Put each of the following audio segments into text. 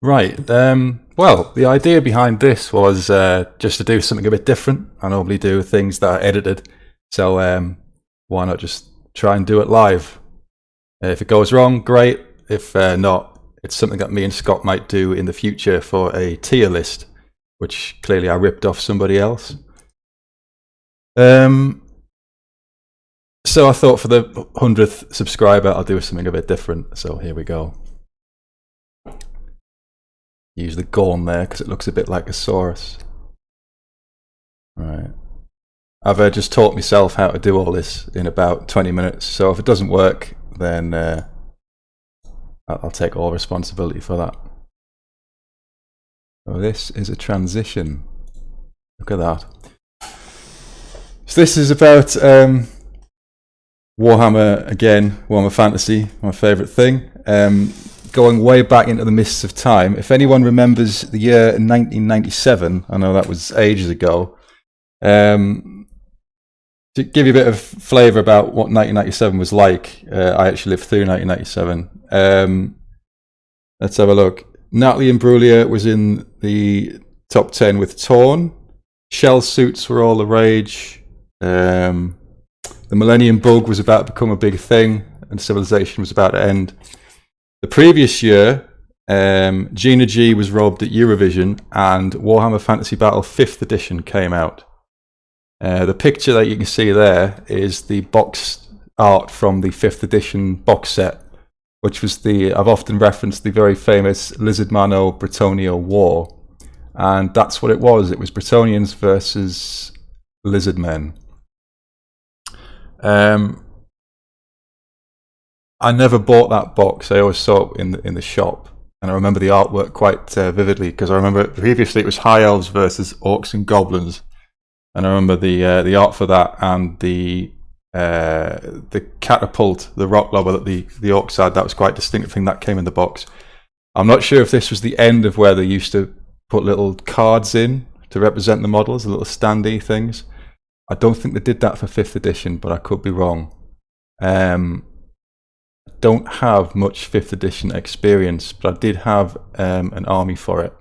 Right. Well, the idea behind this was just to do something a bit different. I normally do things that are edited, so why not just try and do it live? If it goes wrong, great. If not, it's something that me and Scott might do in the future for a tier list, which clearly I ripped off somebody else. So I thought for the 100th subscriber, I'll do something a bit different. So here we go. Use the Gorn there because it looks a bit like a Saurus. Right. I've just taught myself how to do all this in about 20 minutes. So if it doesn't work, then I'll take all responsibility for that. So this is a transition. Look at that. So this is about Warhammer again, Warhammer Fantasy, my favourite thing. Going way back into the mists of time. If anyone remembers the year 1997, I know that was ages ago. To give you a bit of flavour about what 1997 was like, I actually lived through 1997. Let's have a look. Natalie Imbruglia was in the top 10 with Torn. Shell suits were all the rage. The Millennium Bug was about to become a big thing, and Civilization was about to end. The previous year, Gina G was robbed at Eurovision, and Warhammer Fantasy Battle 5th edition came out. The picture that you can see there is the box art from the 5th edition box set, which was I've often referenced the very famous Lizardmano-Bretonnia War. And that's what it was. It was Bretonians versus Lizardmen. I never bought that box. I always saw it in the shop. And I remember the artwork quite vividly, because I remember previously it was High Elves versus Orcs and Goblins. And I remember the art for that, and the catapult, the rock lobber that the Orcs had. That was quite a distinctive thing that came in the box. I'm not sure if this was the end of where they used to put little cards in to represent the models, the little standee things. I don't think they did that for 5th edition, but I could be wrong. Don't have much 5th edition experience, but I did have an army for it.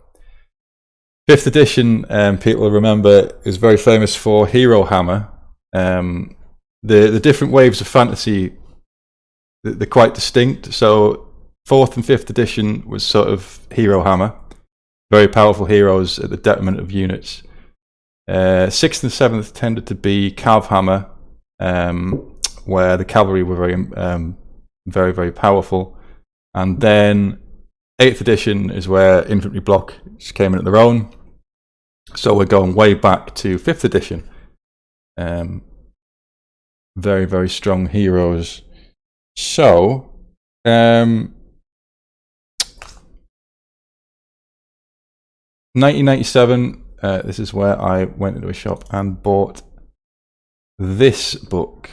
5th edition, people will remember, is very famous for Hero Hammer. The different waves of fantasy, they're quite distinct. So 4th and 5th edition was sort of Hero Hammer, very powerful heroes at the detriment of units. 6th and 7th tended to be Cav Hammer, where the cavalry were very, very powerful. And then 8th edition is where infantry block just came in at their own. So we're going way back to 5th edition. Very, very strong heroes. So, 1997, this is where I went into a shop and bought this book.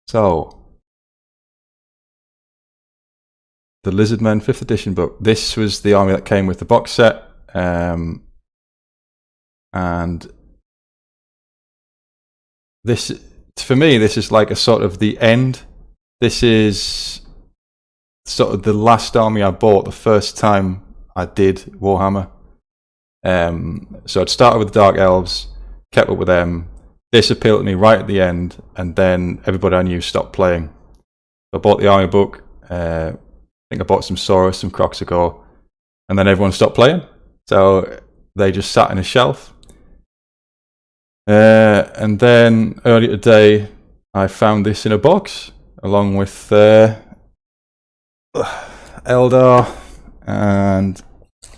So, the Lizardmen 5th edition book. This was the army that came with the box set. And this, for me, this is like a sort of the end. This is sort of the last army I bought the first time I did Warhammer. So I'd started with the Dark Elves, kept up with them. This appealed to me right at the end, and then everybody I knew stopped playing. I bought the army book. I think I bought some Saurus, some Croxagore, and then everyone stopped playing. So they just sat in a shelf. And then earlier today, I found this in a box, along with Eldar and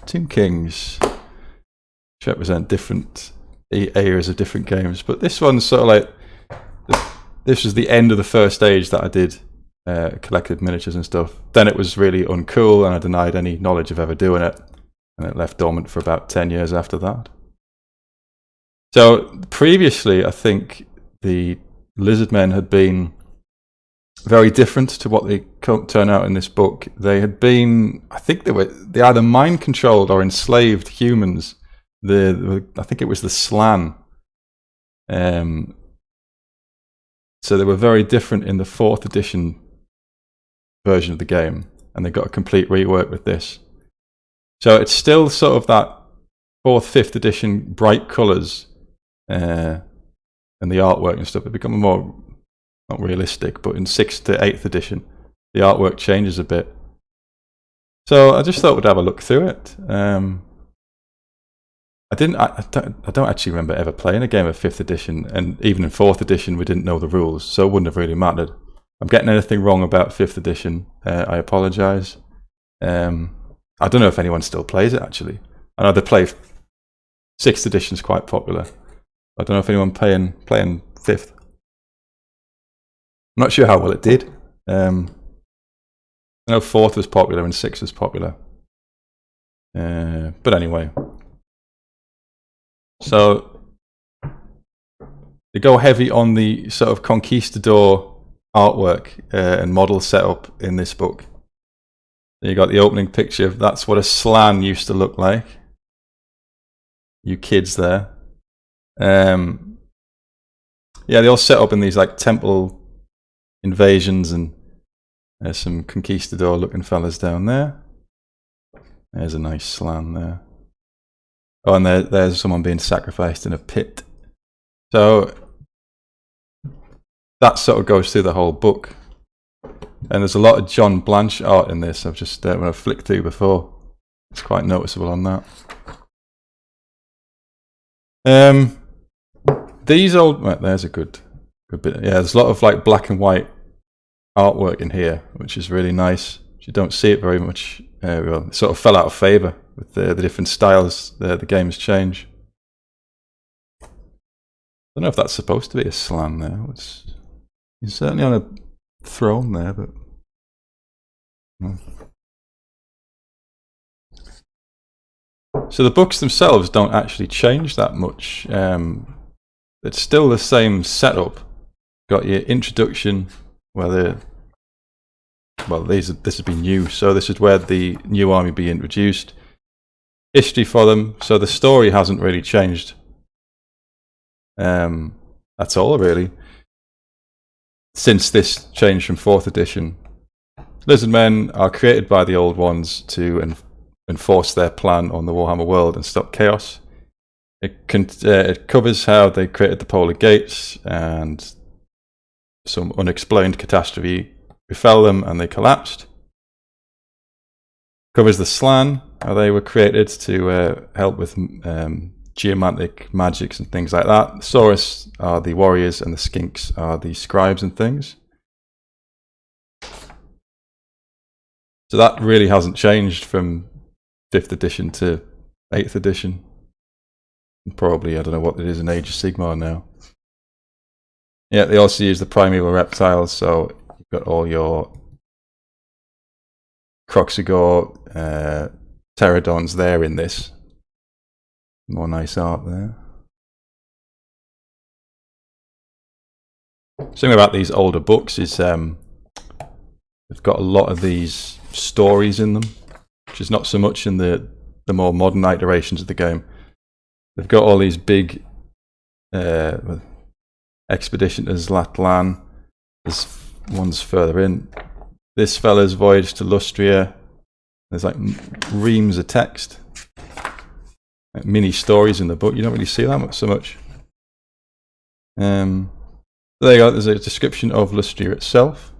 Tomb Kings, which represent different eras of different games. But this one's sort of like, this was the end of the first age that I did collected miniatures and stuff. Then it was really uncool, and I denied any knowledge of ever doing it, and it left dormant for about 10 years after that. So previously, I think the Lizardmen had been very different to what they turn out in this book. They had been, I think they either mind controlled or enslaved humans. I think it was the Slan. So they were very different in the 4th edition version of the game. and they got a complete rework with this. So it's still sort of that 4th, 5th edition bright colours and the artwork and stuff. It becomes more, not realistic, but in 6th to 8th edition, the artwork changes a bit. So I just thought we'd have a look through it. I don't actually remember ever playing a game of 5th edition, and even in 4th edition we didn't know the rules, so it wouldn't have really mattered. If I'm getting anything wrong about 5th edition, I apologise. I don't know if anyone still plays it, actually. I know they play 6th edition is quite popular. I don't know if anyone playing 5th. I'm not sure how well it did. I know 4th was popular and 6th was popular. But anyway. So they go heavy on the sort of conquistador artwork and model setup in this book. You got the opening picture. That's what a slan used to look like. You kids there. Yeah, they all set up in these like temple invasions, and there's some conquistador looking fellas down there. There's a nice slan there. Oh, and there's someone being sacrificed in a pit. So that sort of goes through the whole book. And there's a lot of John Blanche art in this. I've just when I flicked through before, it's quite noticeable on that. These old, right, there's a good bit. Yeah, there's a lot of like black and white artwork in here, which is really nice. You don't see it very much. Well, it sort of fell out of favour with the different styles the games change. I don't know if that's supposed to be a slan there. He's certainly on a throne there, but no. So the books themselves don't actually change that much. It's still the same setup. Got your introduction, where this has been new, so this is where the new army be introduced. History for them, so the story hasn't really changed. That's all really. Since this changed from 4th edition, Lizardmen are created by the Old Ones to enforce their plan on the Warhammer world and stop chaos. It covers how they created the Polar Gates and some unexplained catastrophe befell them and they collapsed. Covers the Slan, how they were created to help with geomantic magics and things like that. The Saurus are the warriors and the Skinks are the scribes and things. So that really hasn't changed from 5th edition to 8th edition. And probably, I don't know what it is in Age of Sigmar now. Yeah, they also use the primeval reptiles, so you've got all your Croxigor, pterodons there in this. More nice art there. Something about these older books is they've got a lot of these stories in them, which is not so much in the more modern iterations of the game. They've got all these big expedition to Zlatlan. There's ones further in. This fella's voyage to Lustria. There's like reams of text, like mini stories in the book. You don't really see that so much. There you go. There's a description of Lustria itself.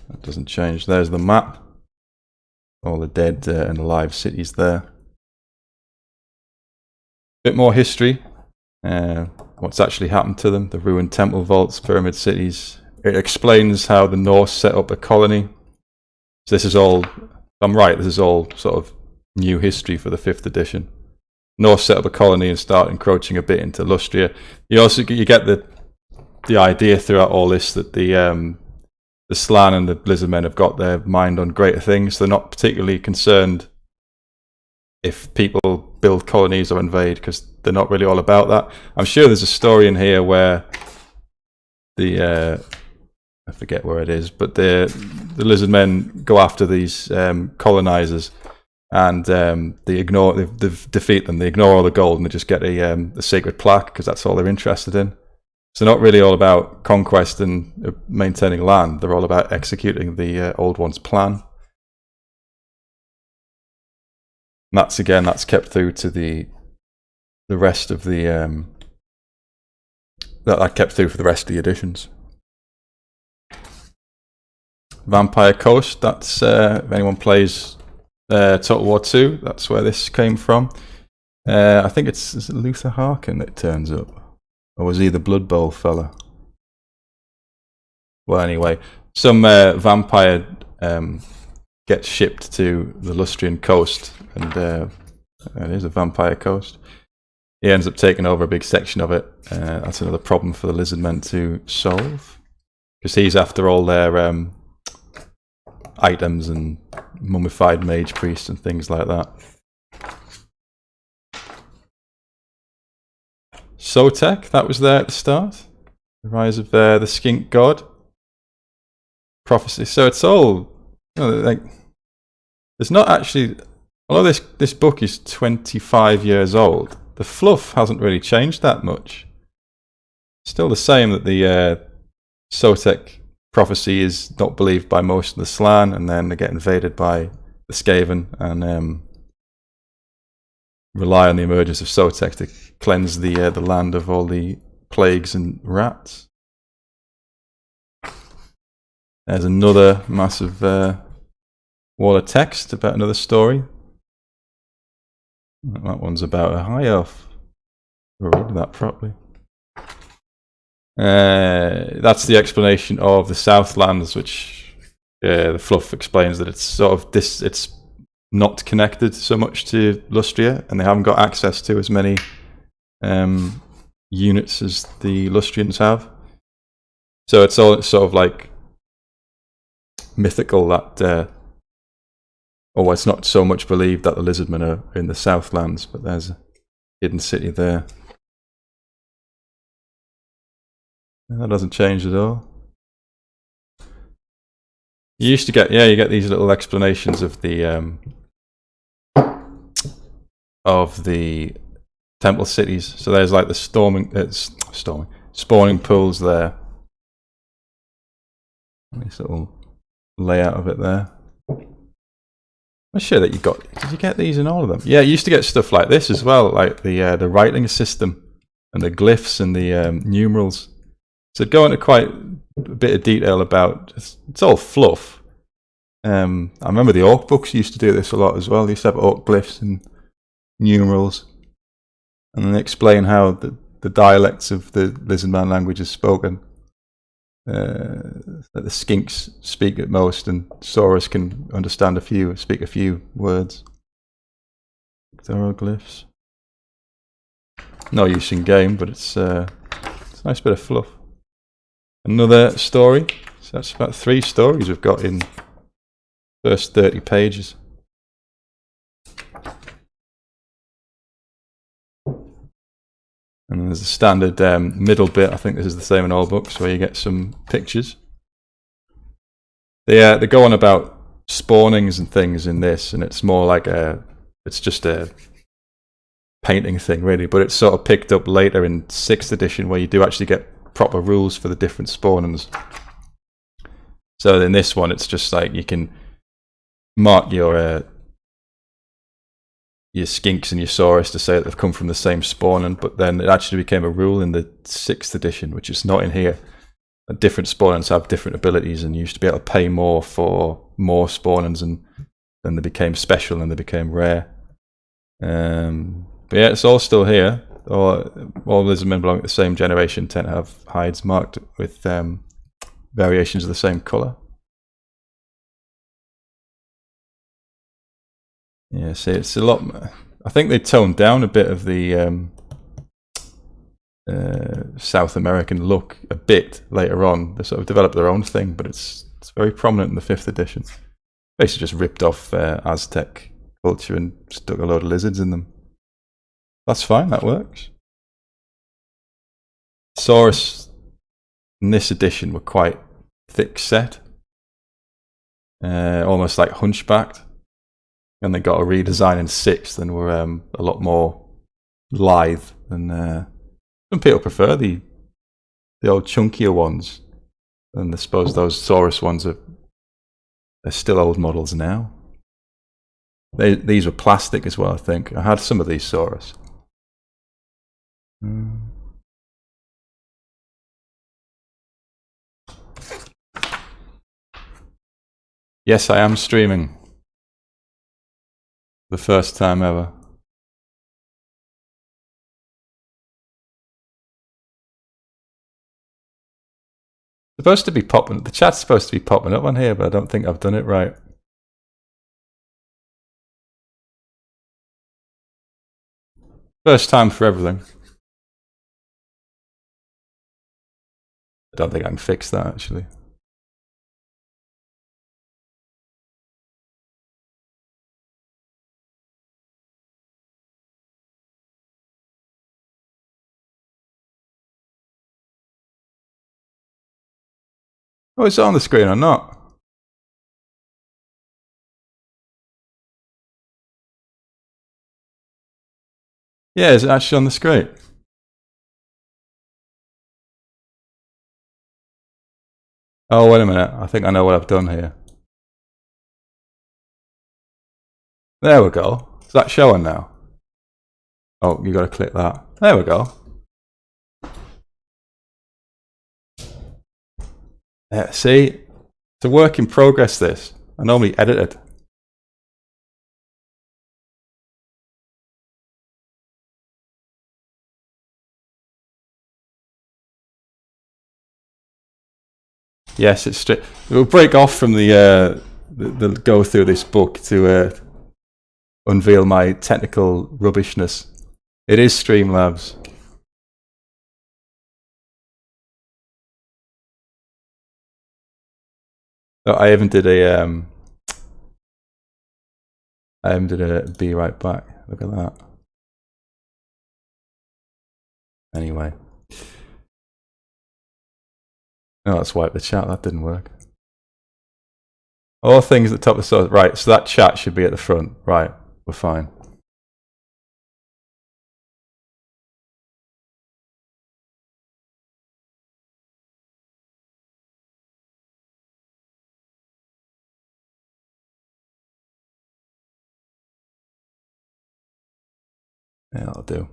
That doesn't change. There's the map. All the dead and alive cities there. Bit more history. What's actually happened to them. The ruined temple vaults, pyramid cities. It explains how the Norse set up a colony. So this is all, if I'm right, this is all sort of new history for the 5th edition. Norse set up a colony and start encroaching a bit into Lustria. You get the idea throughout all this that the Slan and the Lizardmen have got their mind on greater things. They're not particularly concerned if people build colonies or invade, because they're not really all about that. I'm sure there's a story in here where I forget where it is, but the Lizardmen go after these colonizers, and they defeat them. They ignore all the gold and they just get a sacred plaque because that's all they're interested in. So they're not really all about conquest and maintaining land. They're all about executing the Old One's plan. And that's kept through to the rest of the that kept through for the rest of the editions. Vampire Coast. That's if anyone plays Total War 2, that's where this came from. I think is it Luther Harkin that turns up, or was he the Blood Bowl fella? Well, anyway, some vampire gets shipped to the Lustrian coast, and it is a vampire coast. He ends up taking over a big section of it. That's another problem for the Lizardmen to solve, because he's after all their items and mummified mage-priest and things like that. Sotek, that was there at the start. The rise of the skink god. Prophecy. So it's all, like, there's not actually, although this book is 25 years old, the fluff hasn't really changed that much. Still the same, that the Sotek prophecy is not believed by most of the Slan, and then they get invaded by the Skaven and rely on the emergence of Sotek to cleanse the land of all the plagues and rats. There's another massive wall of text about another story. That one's about a high elf. We'll read that properly. That's the explanation of the Southlands, which the fluff explains that it's sort of it's not connected so much to Lustria, and they haven't got access to as many units as the Lustrians have. So it's all sort of like mythical that, or it's not so much believed that the Lizardmen are in the Southlands, but there's a hidden city there. That doesn't change at all. You used to get, you get these little explanations of the temple cities. So there's like the spawning pools there. Nice little layout of it there. I'm sure that did you get these in all of them? Yeah, you used to get stuff like this as well, like the writing system and the glyphs and the numerals. So go into quite a bit of detail about, it's all fluff. I remember the Orc books used to do this a lot as well. They used to have Orc glyphs and numerals, and then explain how the dialects of the Lizardman language is spoken. That the skinks speak at most, and Saurus can understand speak a few words. Hieroglyphs. No use in game, but it's a nice bit of fluff. Another story. So that's about 3 stories we've got in the first 30 pages. And there's a standard middle bit. I think this is the same in all books, where you get some pictures. They go on about spawnings and things in this, and it's more like it's just a painting thing really, but it's sort of picked up later in 6th edition, where you do actually get proper rules for the different spawnings. So in this one, it's just like you can mark your skinks and your Saurus to say that they've come from the same spawn, but then it actually became a rule in the 6th edition, which is not in here. Different spawnings have different abilities, and you used to be able to pay more for more spawnings, and then they became special and they became rare. But yeah, it's all still here. All Lizardmen belong to the same generation tend to have hides marked with variations of the same colour. Yeah, see, it's a lot. I think they toned down a bit of the South American look a bit later on. They sort of developed their own thing, but it's very prominent in the 5th edition. Basically, just ripped off Aztec culture and stuck a load of lizards in them. That's fine. That works. Saurus in this edition were quite thick set, almost like hunchbacked. And they got a redesign in 6th and were a lot more lithe. And some people prefer the the old chunkier ones, and I suppose those Saurus ones are still old models now. These were plastic as well, I think. I had some of these Saurus. Yes, I am streaming. The first time ever. Supposed to be popping. The chat's supposed to be popping up on here, but I don't think I've done it right. First time for everything. I don't think I can fix that actually. Oh, it's on the screen or not? Yeah, is it actually on the screen? Oh, wait a minute. I think I know what I've done here. There we go. Is that showing now? Oh, you got to click that. There we go. See? It's a work in progress, this. I normally edit it. Yes, it's straight. We'll break off from the go through this book to unveil my technical rubbishness. It is Streamlabs. Oh, I even did a be right back. Look at that. Anyway. No, let's wipe the chat. That didn't work. All things at the top of the source. Right, so that chat should be at the front. Right, we're fine. Yeah, that'll do.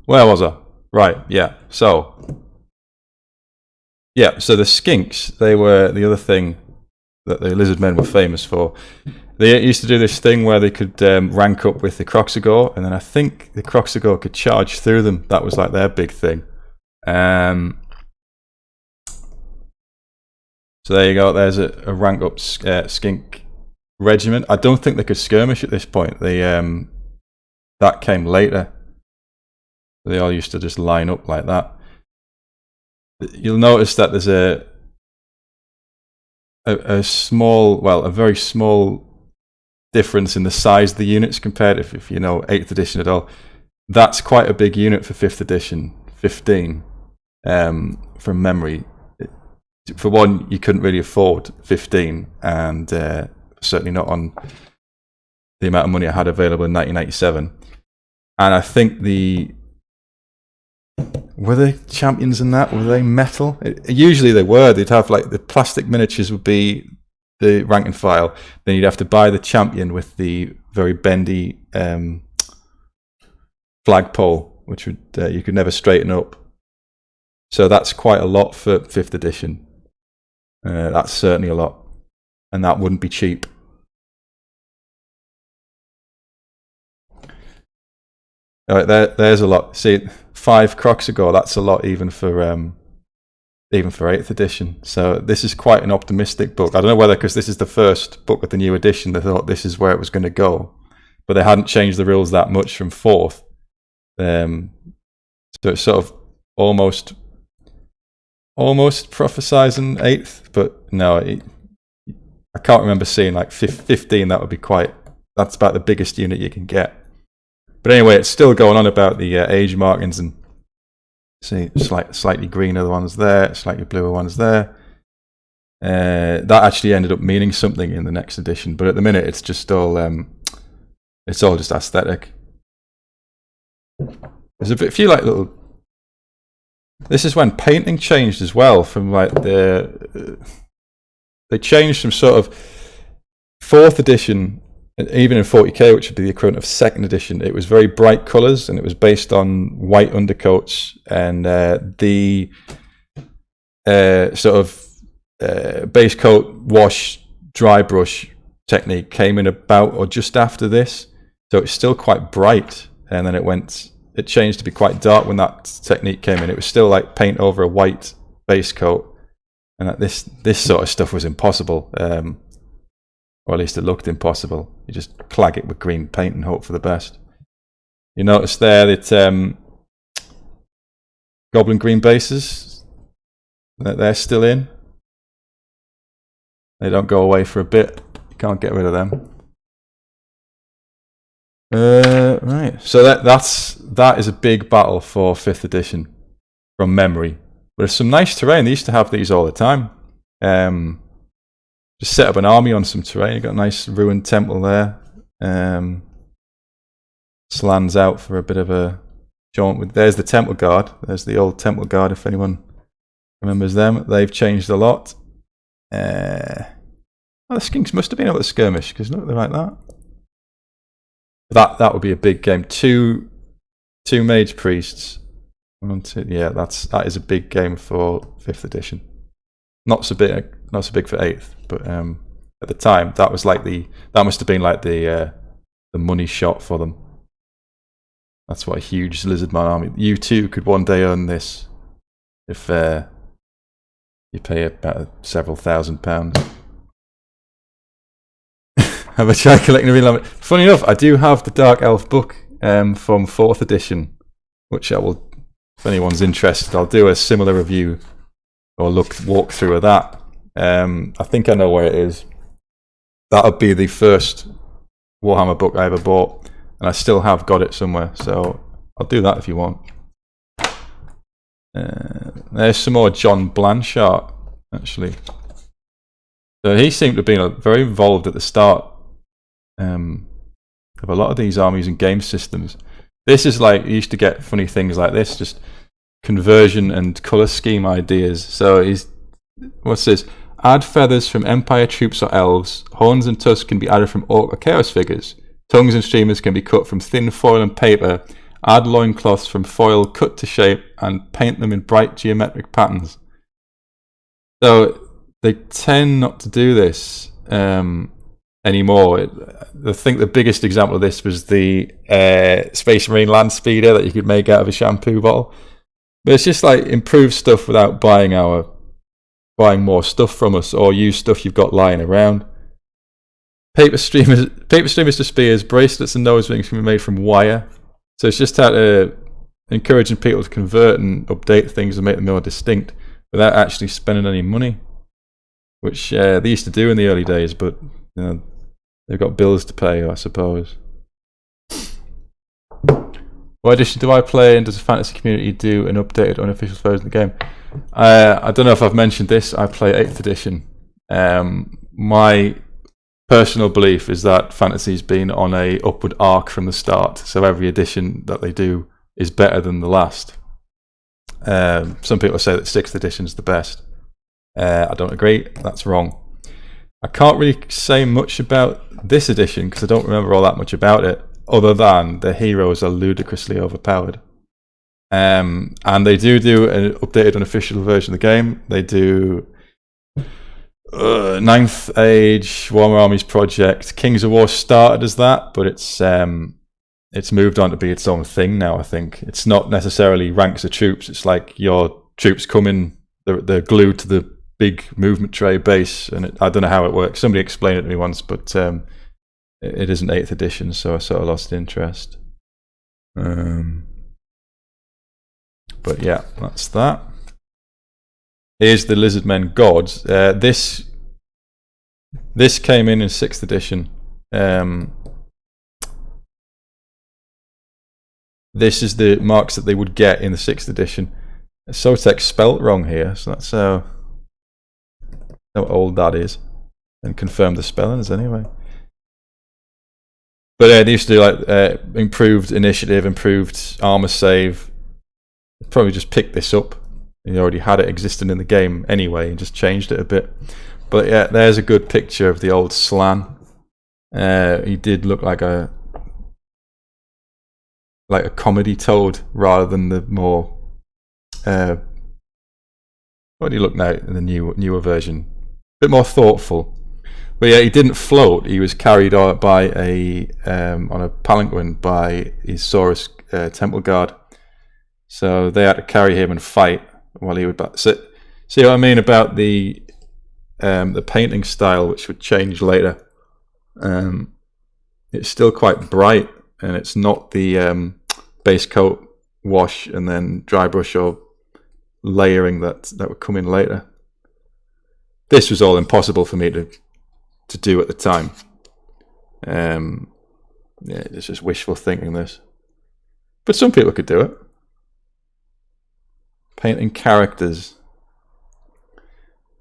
Where was I? Right, yeah. So the skinks, they were the other thing that the Lizardmen were famous for. They used to do this thing where they could rank up with the Croxagore, and then I think the Croxagore could charge through them. That was like their big thing. So there you go. There's a rank up skink regiment. I don't think they could skirmish at this point. They that came later. They all used to just line up like that. You'll notice that there's a small, well, a very small difference in the size of the units compared if you know 8th edition at all. That's quite a big unit for 5th edition, 15 from memory. For one, you couldn't really afford 15, and certainly not on the amount of money I had available in 1997. And I think were they champions in that? Were they metal? Usually they were. They'd have like the plastic miniatures would be the rank and file. Then you'd have to buy the champion with the very bendy flagpole, which would you could never straighten up. So that's quite a lot for 5th edition. That's certainly a lot, and that wouldn't be cheap. All right, there's a lot. See, 5 Croxagore. That's a lot even for 8th edition. So this is quite an optimistic book. I don't know whether because this is the first book with the new edition, they thought this is where it was going to go, but they hadn't changed the rules that much from 4th. So it's sort of almost prophesizing 8th, but no, I can't remember seeing like 15. That would be that's about the biggest unit you can get. But anyway, it's still going on about the age markings, and see slightly greener ones there, slightly bluer ones there. That actually ended up meaning something in the next edition, but at the minute it's just all it's all just aesthetic. There's a few like little This is when painting changed as well. From like they changed from sort of 4th edition, even in 40k, which would be the equivalent of 2nd edition. It was very bright colours, and it was based on white undercoats, and the sort of base coat, wash, dry brush technique came in about or just after this. So it's still quite bright, and then it changed to be quite dark when that technique came in. It was still like paint over a white base coat, and that this sort of stuff was impossible, or at least it looked impossible. You just clag it with green paint and hope for the best. You notice there that Goblin green bases, they're still in. They don't go away for a bit. You can't get rid of them. Right, so that is a big battle for 5th edition from memory. But there's some nice terrain. They used to have these all the time. Just set up an army on some terrain. You've got a nice ruined temple there. Slants out for a bit of a jaunt. There's the temple guard. There's the old temple guard, if anyone remembers them. They've changed a lot. The skinks must have been able to skirmish, because look, they're like that. That would be a big game. Two mage-priests. Yeah, that is a big game for 5th edition. Not so big for 8th, but at the time that must have been like the money shot for them. That's what a huge Lizardman army. You too could one day own this if you pay about several £1,000s. Have a try collecting a real. Funny enough, I do have the Dark Elf book from 4th edition, which I will, if anyone's interested, I'll do a similar review or walk through of that. I think I know where it is. That would be the first Warhammer book I ever bought, and I still have got it somewhere, so I'll do that if you want. There's some more John Blanchard, actually. So he seemed to have been very involved at the start of a lot of these armies and game systems. This is like, you used to get funny things like this, just conversion and colour scheme ideas. So what's this? Add feathers from Empire troops or elves. Horns and tusks can be added from orc or chaos figures. Tongues and streamers can be cut from thin foil and paper. Add loincloths from foil cut to shape and paint them in bright geometric patterns. So they tend not to do this anymore. I think the biggest example of this was the Space Marine Land Speeder that you could make out of a shampoo bottle. But it's just like improved stuff without buying more stuff from us, or use stuff you've got lying around. Paper streamers to spears, bracelets and nose rings can be made from wire. So it's just how to encouraging people to convert and update things and make them more distinct without actually spending any money, which they used to do in the early days, but you know, they've got bills to pay, I suppose. What edition do I play, and does the fantasy community do an updated unofficial version of the game? I don't know if I've mentioned this. I play 8th edition. My personal belief is that fantasy's been on a upward arc from the start, so every edition that they do is better than the last. Some people say that 6th edition is the best. I don't agree. That's wrong. I can't really say much about this edition because I don't remember all that much about it, other than the heroes are ludicrously overpowered. And they do an updated unofficial version of the game. They do 9th Age, Warhammer Armies Project. Kings of War started as that, but it's moved on to be its own thing now, I think. It's not necessarily ranks of troops. It's like your troops come in, they're glued to the big movement tray base, and I don't know how it works. Somebody explained it to me once, but it isn't 8th edition, so I sort of lost interest. But yeah, that's that. Here's the Lizardmen gods. This came in 6th edition. This is the marks that they would get in the 6th edition. Sotek spelt wrong here, so that's how old that is, and confirm the spellings anyway. But they used to do like improved initiative, improved armor save. Probably just picked this up He already had it existing in the game anyway and just changed it a bit. But yeah, there's a good picture of the old Slan. He did look like a comedy toad rather than the more what do you look now in the newer version? A bit more thoughtful. But yeah, he didn't float. He was carried by on a palanquin by his Saurus temple guard. So they had to carry him and fight while he would. So, see what I mean about the painting style, which would change later. It's still quite bright, and it's not the base coat wash and then dry brush or layering that would come in later. This was all impossible for me to do at the time. Yeah, it's just wishful thinking, this. But some people could do it. Painting characters.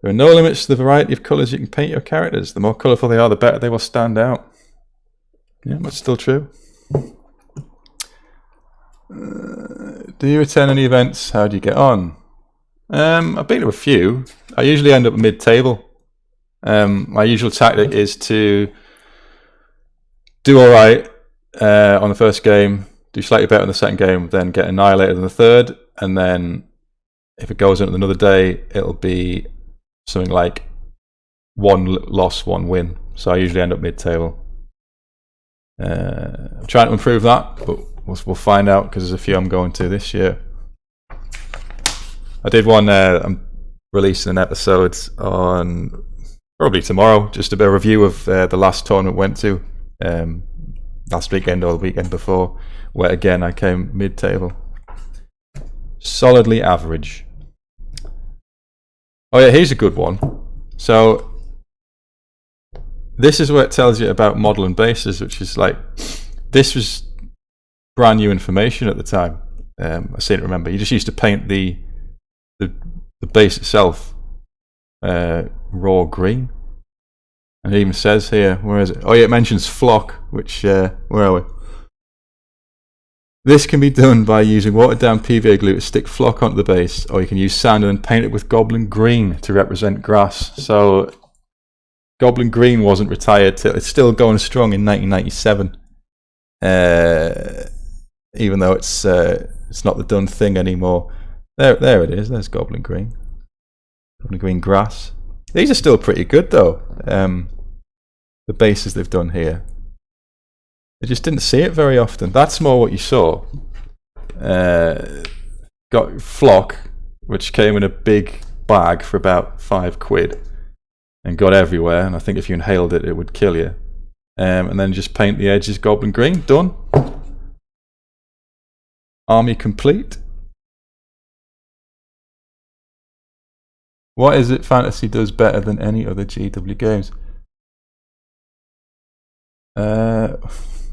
There are no limits to the variety of colours you can paint your characters. The more colourful they are, the better they will stand out. Yeah, that's still true. Do you attend any events? How do you get on? I've been to a few. I usually end up mid-table. My usual tactic is to do alright on the first game, do slightly better in the second game, then get annihilated in the third, and then if it goes into another day, it'll be something like 1 loss, 1 win. So I usually end up mid-table. I'm trying to improve that, but we'll find out, because there's a few I'm going to this year. I did one, I'm releasing an episode on probably tomorrow, just a bit of review of the last tournament I went to last weekend or the weekend before, where again I came mid-table. Solidly average. Oh yeah, here's a good one. So this is where it tells you about model and bases, which is like, this was brand new information at the time. I seem to remember. You just used to paint the base itself raw green. And it even says here, where is it? Oh yeah, it mentions flock, which, where are we? This can be done by using watered down PVA glue to stick flock onto the base, or you can use sand and then paint it with goblin green to represent grass. So goblin green wasn't retired till it's still going strong in 1997. Even though it's not the done thing anymore. There it is. There's goblin green. Goblin green grass. These are still pretty good though. The bases they've done here. I just didn't see it very often. That's more what you saw. Got flock, which came in a big bag for about £5 and got everywhere. And I think if you inhaled it, it would kill you. And then just paint the edges goblin green. Done. Army complete. What is it Fantasy does better than any other GW games?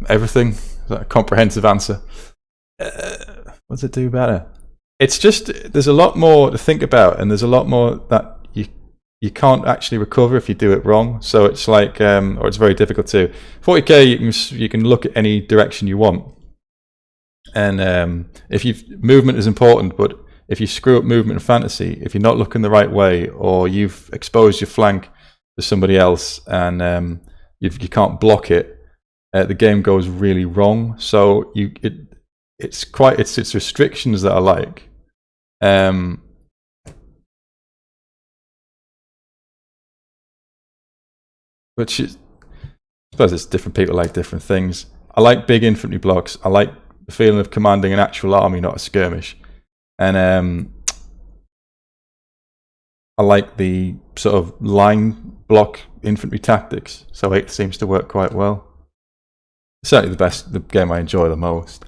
Everything. Is that a comprehensive answer? What does it do better? It's just, there's a lot more to think about, and there's a lot more that you can't actually recover if you do it wrong. So it's like, or it's very difficult to. 40k, you can look at any direction you want, and if movement is important, but if you screw up movement in Fantasy, if you're not looking the right way, or you've exposed your flank to somebody else, and you can't block it, the game goes really wrong. So it's restrictions that I like. Which is, I suppose it's different people like different things. I like big infantry blocks. I like the feeling of commanding an actual army, not a skirmish. And I like the sort of line block infantry tactics. So 8 seems to work quite well. Certainly the game I enjoy the most.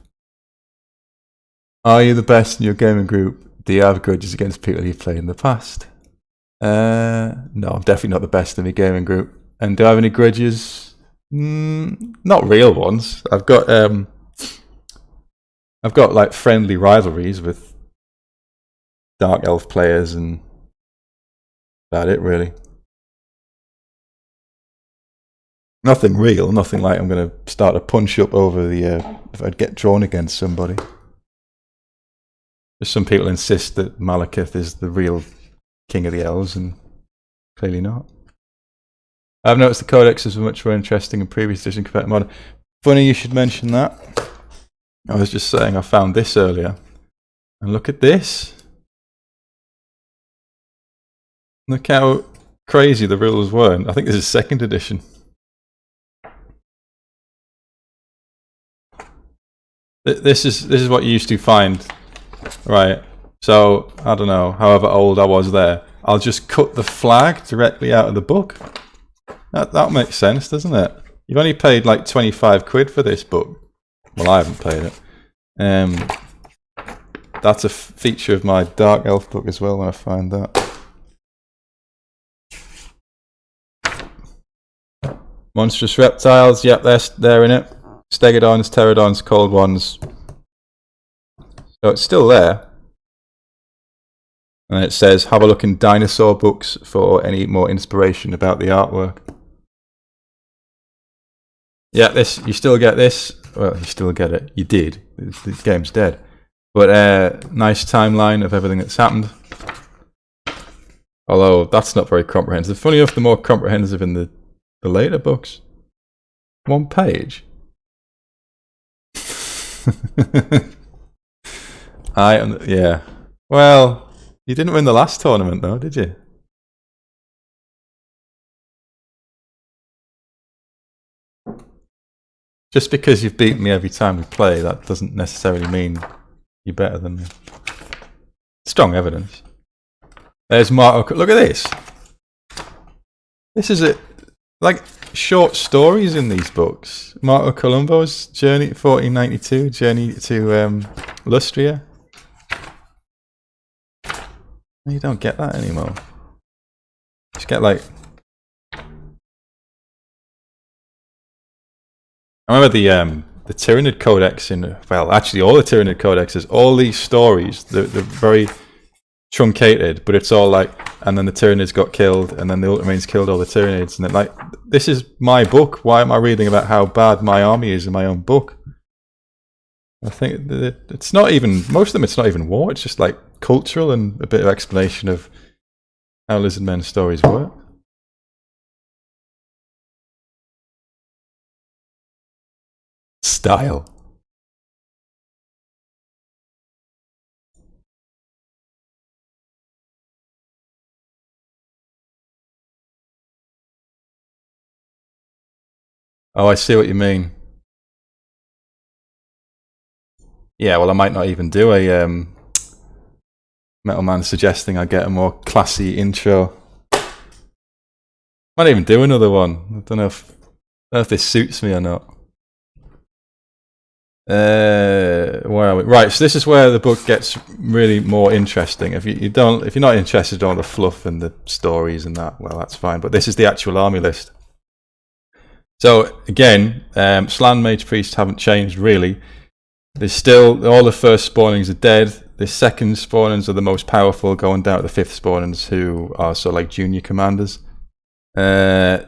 Are you the best in your gaming group? Do you have grudges against people you've played in the past? No, I'm definitely not the best in my gaming group. And do I have any grudges? Not real ones. I've got like friendly rivalries with Dark Elf players, and about it really. Nothing real, nothing like I'm going to start a punch up over the if I'd get drawn against somebody. some people insist that Malekith is the real king of the elves, and clearly not. I've noticed the codexes were much more interesting in previous edition compared to modern. Funny you should mention that. I was just saying I found this earlier. And look at this. Look how crazy the rules were. I think this is 2nd edition. This is what you used to find. Right. So, I don't know, however old I was there. I'll just cut the flag directly out of the book. That makes sense, doesn't it? You've only paid like 25 quid for this book. Well, I haven't paid it. That's a feature of my Dark Elf book as well when I find that. Monstrous reptiles, yep, they're in it. Stegodons, pterodons, cold ones. So it's still there. And it says, have a look in dinosaur books for any more inspiration about the artwork. Yeah, you still get this. Well, you still get it. You did. The game's dead. But nice timeline of everything that's happened. Although, that's not very comprehensive. Funny enough, the more comprehensive in the later books. 1 page. Yeah. Well, you didn't win the last tournament though, did you? Just because you've beaten me every time we play, that doesn't necessarily mean you're better than me. Strong evidence. There's Marco. Look at this. This is it. Like short stories in these books. Marco Colombo's Journey 1492, Journey to Lustria. You don't get that anymore. You just get like. I remember the Tyranid Codex actually all the Tyranid Codexes, all these stories, they're very truncated, but it's all like, and then the Tyranids got killed, and then the Ultramarines killed all the Tyranids, and then like, this is my book. Why am I reading about how bad my army is in my own book? I think it's not even, most of them it's not even war, it's just like cultural and a bit of explanation of how Lizardmen stories work. Style. Oh, I see what you mean. Yeah, well, I might not even do a Metal Man suggesting I get a more classy intro. Might even do another one. I don't know if this suits me or not. Where are we? Right, so this is where the book gets really more interesting. If you're not interested in all the fluff and the stories and that, well, that's fine. But this is the actual army list. So again, Slan mage-priest haven't changed really. There's still all the first spawnings are dead. The second spawnings are the most powerful, going down to the fifth spawnings, who are sort of like junior commanders. That's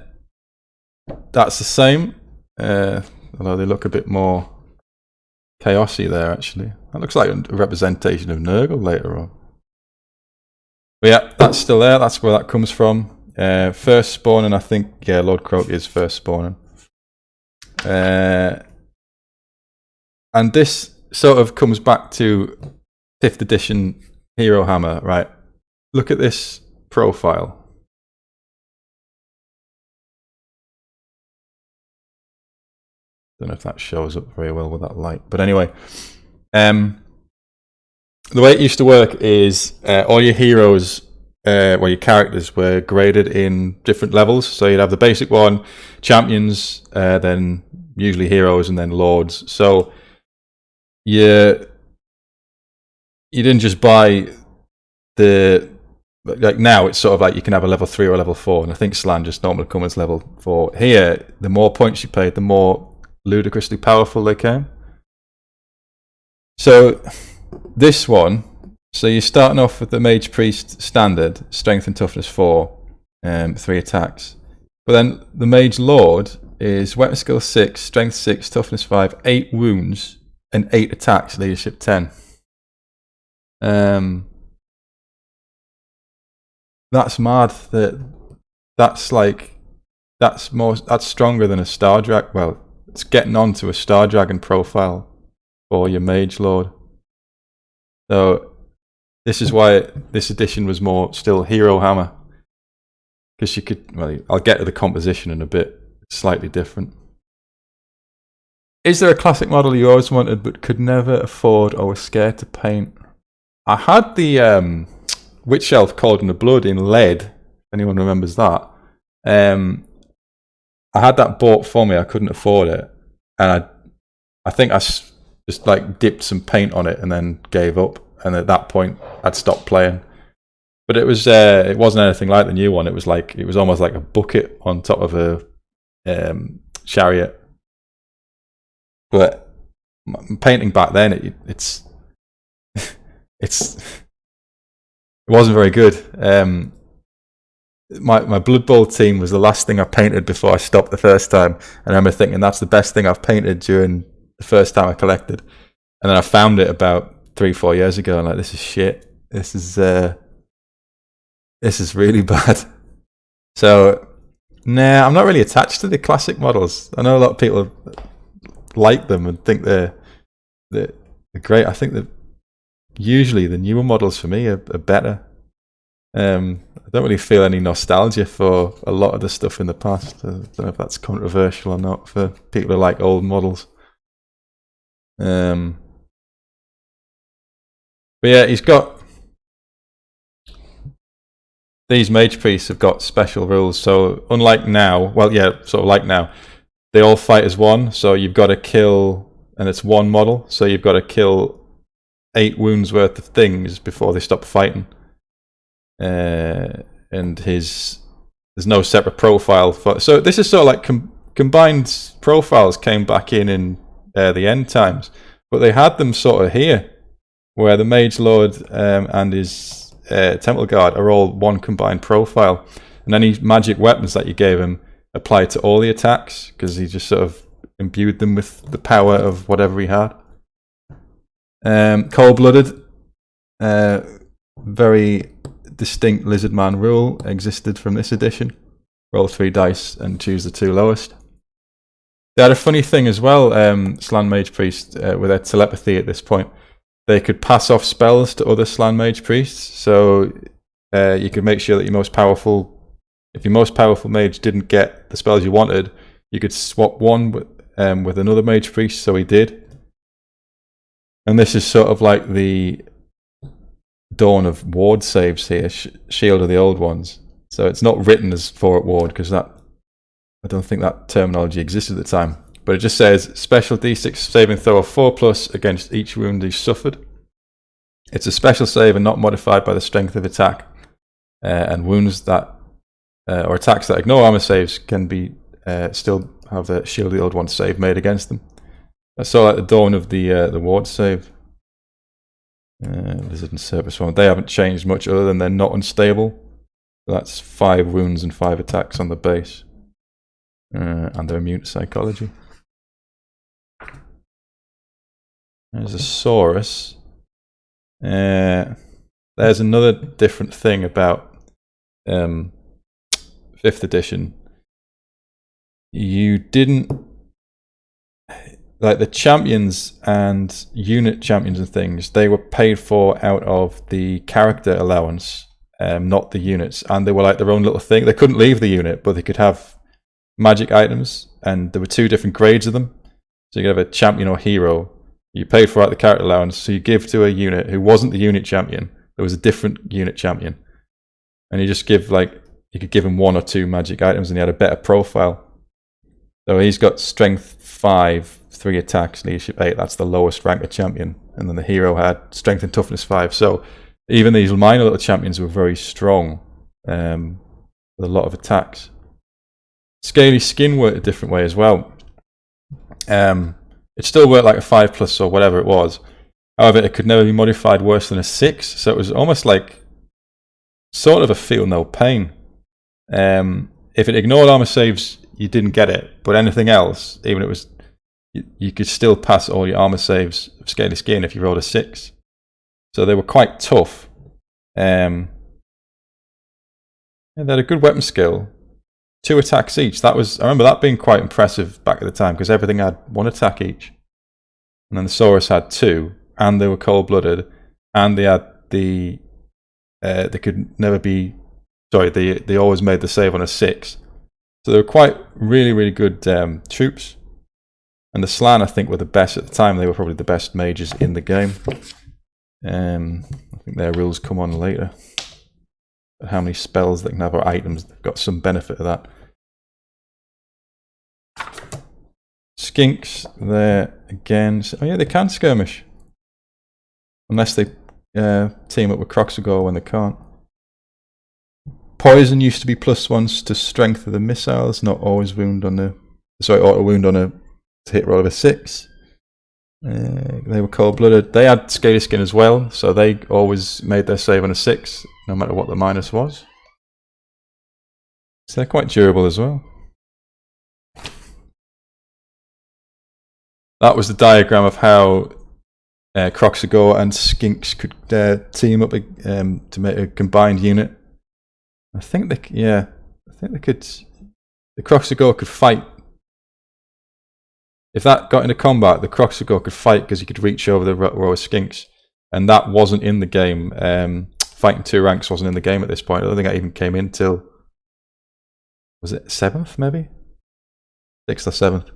the same, although they look a bit more chaosy there, actually. That looks like a representation of Nurgle later on. But yeah, that's still there. That's where that comes from. First spawning, I think, yeah, Lord Croak is first spawning. And this sort of comes back to 5th edition Hero Hammer, right? Look at this profile. Don't know if that shows up very well with that light, but anyway, the way it used to work is all your heroes, well, your characters were graded in different levels. So you'd have the basic one, champions, then usually heroes, and then lords. So you didn't just buy like now it's sort of like you can have a level 3 or a level 4, and I think Slan just normally comes as level 4. Here, the more points you paid, the more ludicrously powerful they came. So this one, so you're starting off with the mage-priest standard, strength and toughness 4, 3 attacks. But then the mage lord is weapon skill 6, strength 6, toughness 5, 8 wounds, and 8 attacks, leadership 10. That's mad. That's stronger than a Star Dragon. Well, it's getting onto a Star Dragon profile for your Mage Lord. So this is why this edition was more still Hero Hammer, because you could. Well, I'll get to the composition in a bit. It's slightly different. Is there a classic model you always wanted but could never afford or was scared to paint? I had the Witch Elf Cauldron of Blood in lead. If anyone remembers that. I had that bought for me. I couldn't afford it, and I think I just like dipped some paint on it and then gave up. And at that point, I'd stopped playing. But it wasn't anything like the new one. It was almost like a bucket on top of a chariot. But painting back then, it wasn't very good. My Blood Bowl team was the last thing I painted before I stopped the first time. And I remember thinking that's the best thing I've painted during the first time I collected. And then I found it about 3-4 years ago, and like, this is shit. This is really bad. So, nah, I'm not really attached to the classic models. I know a lot of people like them and think they're great. I think that usually the newer models for me are better. I don't really feel any nostalgia for a lot of the stuff in the past. I don't know if that's controversial or not for people who like old models. But yeah, he's got these mage-priests have got special rules. So unlike now, well, yeah, sort of like now, they all fight as one. So you've got to kill, and it's one model. So you've got to kill 8 wounds worth of things before they stop fighting. And there's no separate profile for. So this is sort of like combined profiles came back in the end times, but they had them sort of here, where the Mage Lord and his Temple Guard are all one combined profile, and any magic weapons that you gave him applied to all the attacks because he just sort of imbued them with the power of whatever he had. Cold-blooded, very distinct Lizardman rule existed from this edition. Roll 3 dice and choose the 2 lowest. They had a funny thing as well, Slann Mage-priest, with their telepathy at this point. They could pass off spells to other Slann Mage-priests, so you could make sure that if your most powerful mage didn't get the spells you wanted, you could swap one with another Mage-priest, so he did. And this is sort of like the dawn of ward saves here, Shield of the Old Ones. So it's not written as 4 at ward, because I don't think that terminology existed at the time. But it just says, special D6 saving throw of 4+ against each wound you suffered. It's a special save and not modified by the strength of attack. And wounds that, or attacks that ignore armor saves can be still have the Shield of the Old One save made against them. That's sort of like the dawn of the ward save. Lizard and Serpent Swarm, they haven't changed much other than they're not unstable. So that's 5 wounds and 5 attacks on the base. And they're immune to psychology. There's a Saurus. There's another different thing about 5th edition. You didn't... Like the champions and unit champions and things, they were paid for out of the character allowance, not the units. And they were like their own little thing. They couldn't leave the unit, but they could have magic items. And there were 2 different grades of them. So you could have a champion or hero. You paid for out the character allowance, so you give to a unit who wasn't the unit champion. There was a different unit champion. And you just give, like, you could give him 1 or 2 magic items and he had a better profile. So he's got strength 5, 3 attacks, leadership 8. That's the lowest ranked champion. And then the hero had strength and toughness 5. So even these minor little champions were very strong with a lot of attacks. Scaly Skin worked a different way as well. It still worked like a 5+ or whatever it was. However, it could never be modified worse than a 6. So it was almost like sort of a feel no pain. If it ignored armor saves, you didn't get it. But anything else, even if it was, you could still pass all your armor saves of Scaly Skin if you rolled a 6. So they were quite tough. Yeah, they had a good weapon skill. 2 attacks each. I remember that being quite impressive back at the time, because everything had 1 attack each. And then the Saurus had 2, and they were cold-blooded, and they had they could never be, sorry, they always made the save on a 6. So they were quite really good troops. And the Slann, I think, were the best at the time. They were probably the best mages in the game. I think their rules come on later. How many spells they can have or items, they've got some benefit of that. Skinks, there again. Oh yeah, they can skirmish. Unless they team up with Kroxigor when they can't. Poison used to be +1s to strength of the missiles, not always wound on the... Sorry, auto wound on a hit roll of a 6. They were cold-blooded. They had Scaly Skin as well, so they always made their save on a 6, no matter what the minus was. So they're quite durable as well. That was the diagram of how Kroxigor and Skinks could team up to make a combined unit. I think they could. The Kroxigor could fight. If that got into combat, the Kroxigor could fight because he could reach over the row of Skinks, and that wasn't in the game. Fighting 2 ranks wasn't in the game at this point. I don't think that even came in till, was it 7th maybe? 6th or 7th.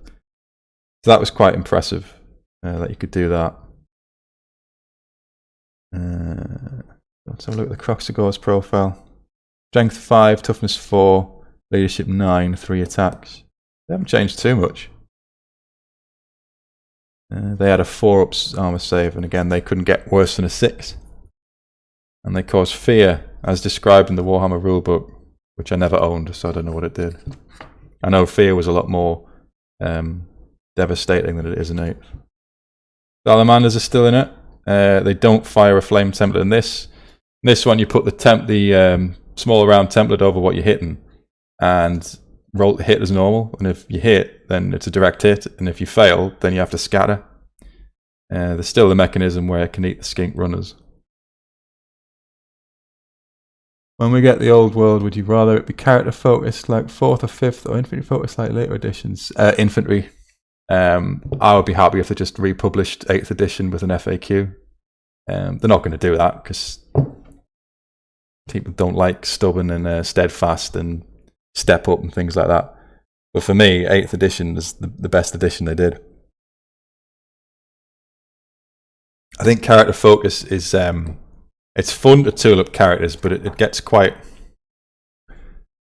So that was quite impressive that you could do that. Let's have a look at the Kroxigor's profile. Strength 5, toughness 4, leadership 9, 3 attacks. They haven't changed too much. They had a 4 armor save, and again they couldn't get worse than a 6. And they caused fear, as described in the Warhammer rulebook, which I never owned, so I don't know what it did. I know fear was a lot more devastating than it is in 8th. Salamanders are still in it. They don't fire a flame template in this. In this one, you put the small round template over what you're hitting, and roll the hit as normal. And if you hit, then it's a direct hit, and if you fail, then you have to scatter. There's still the mechanism where it can eat the skink runners. When we get the old world, would you rather it be character focused like 4th or 5th, or infantry focused like later editions? Infantry. I would be happy if they just republished 8th edition with an FAQ. They're not going to do that because people don't like stubborn and steadfast and step up and things like that. But for me, 8th edition is the best edition they did. I think character focus is it's fun to tool up characters, but it gets quite...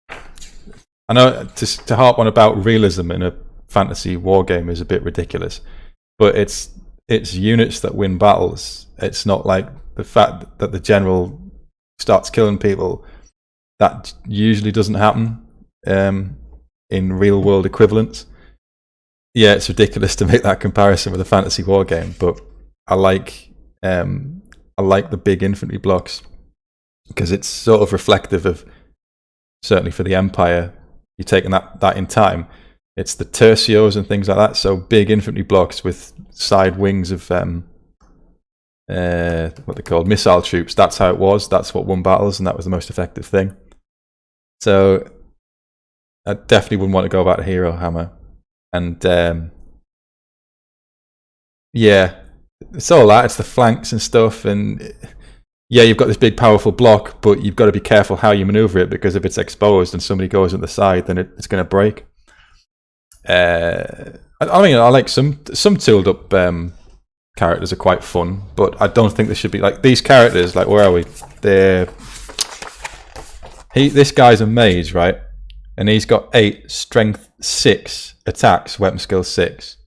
I know to harp on about realism in a fantasy war game is a bit ridiculous, but it's units that win battles. It's not like the fact that the general starts killing people. That usually doesn't happen in real world equivalents. Yeah, it's ridiculous to make that comparison with a fantasy war game, but I like the big infantry blocks because it's sort of reflective of, certainly for the Empire, you're taking that in time. It's the tercios and things like that. So big infantry blocks with side wings of what they're called, missile troops. That's how it was. That's what won battles, and that was the most effective thing. So I definitely wouldn't want to go back to Hero Hammer. And yeah, it's all that. It's the flanks and stuff. And yeah, you've got this big powerful block, but you've got to be careful how you maneuver it, because if it's exposed and somebody goes on the side, then it's going to break. I mean, I like some tooled up characters are quite fun, but I don't think they should be like these characters. Like, where are we? This guy's a mage, right? And he's got 8 strength 6 attacks, weapon skill 6.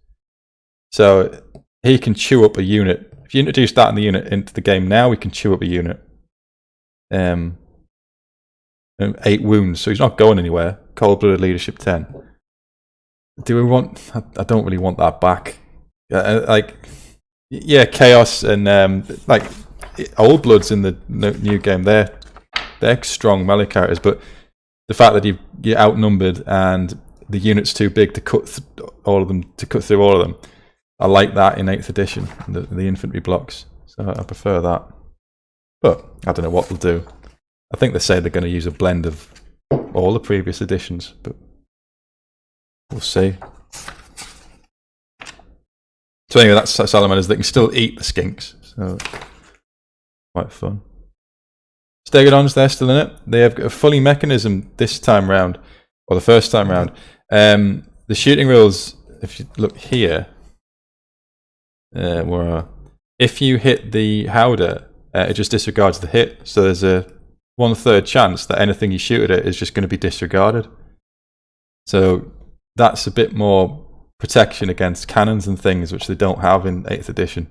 So he can chew up a unit. If you introduce that in the unit into the game now, we can chew up a unit. 8 wounds, so he's not going anywhere. Cold-blooded leadership 10. Do we want? I don't really want that back. Yeah, chaos and like old bloods in the new game. They're strong melee characters, but the fact that you're outnumbered and the unit's too big to cut through all of them. I like that in 8th edition, the infantry blocks. So I prefer that. But I don't know what they'll do. I think they say they're going to use a blend of all the previous editions, but we'll see. So anyway, that's salamanders. They can still eat the skinks, so quite fun. Stegodons, they're still in it. They have a fully mechanism this time round, or the first time round. The shooting rules, if you look here, were if you hit the howdah, it just disregards the hit. So there's a 1/3 chance that anything you shoot at it is just going to be disregarded. So that's a bit more protection against cannons and things, which they don't have in 8th edition.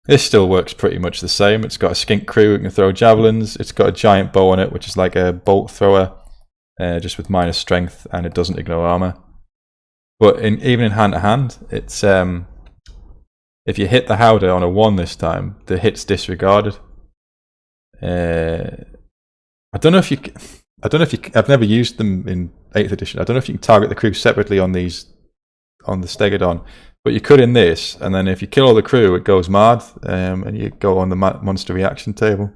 This still works pretty much the same. It's got a skink crew, it can throw javelins. It's got a giant bow on it, which is like a bolt thrower, just with minus strength, and it doesn't ignore armor. But even in hand-to-hand, it's if you hit the howdah on a 1 this time, the hit's disregarded. I don't know if you. I've never used them in 8th edition. I don't know if you can target the crew separately on the Stegodon, but you could in this. And then if you kill all the crew, it goes mad, and you go on the monster reaction table.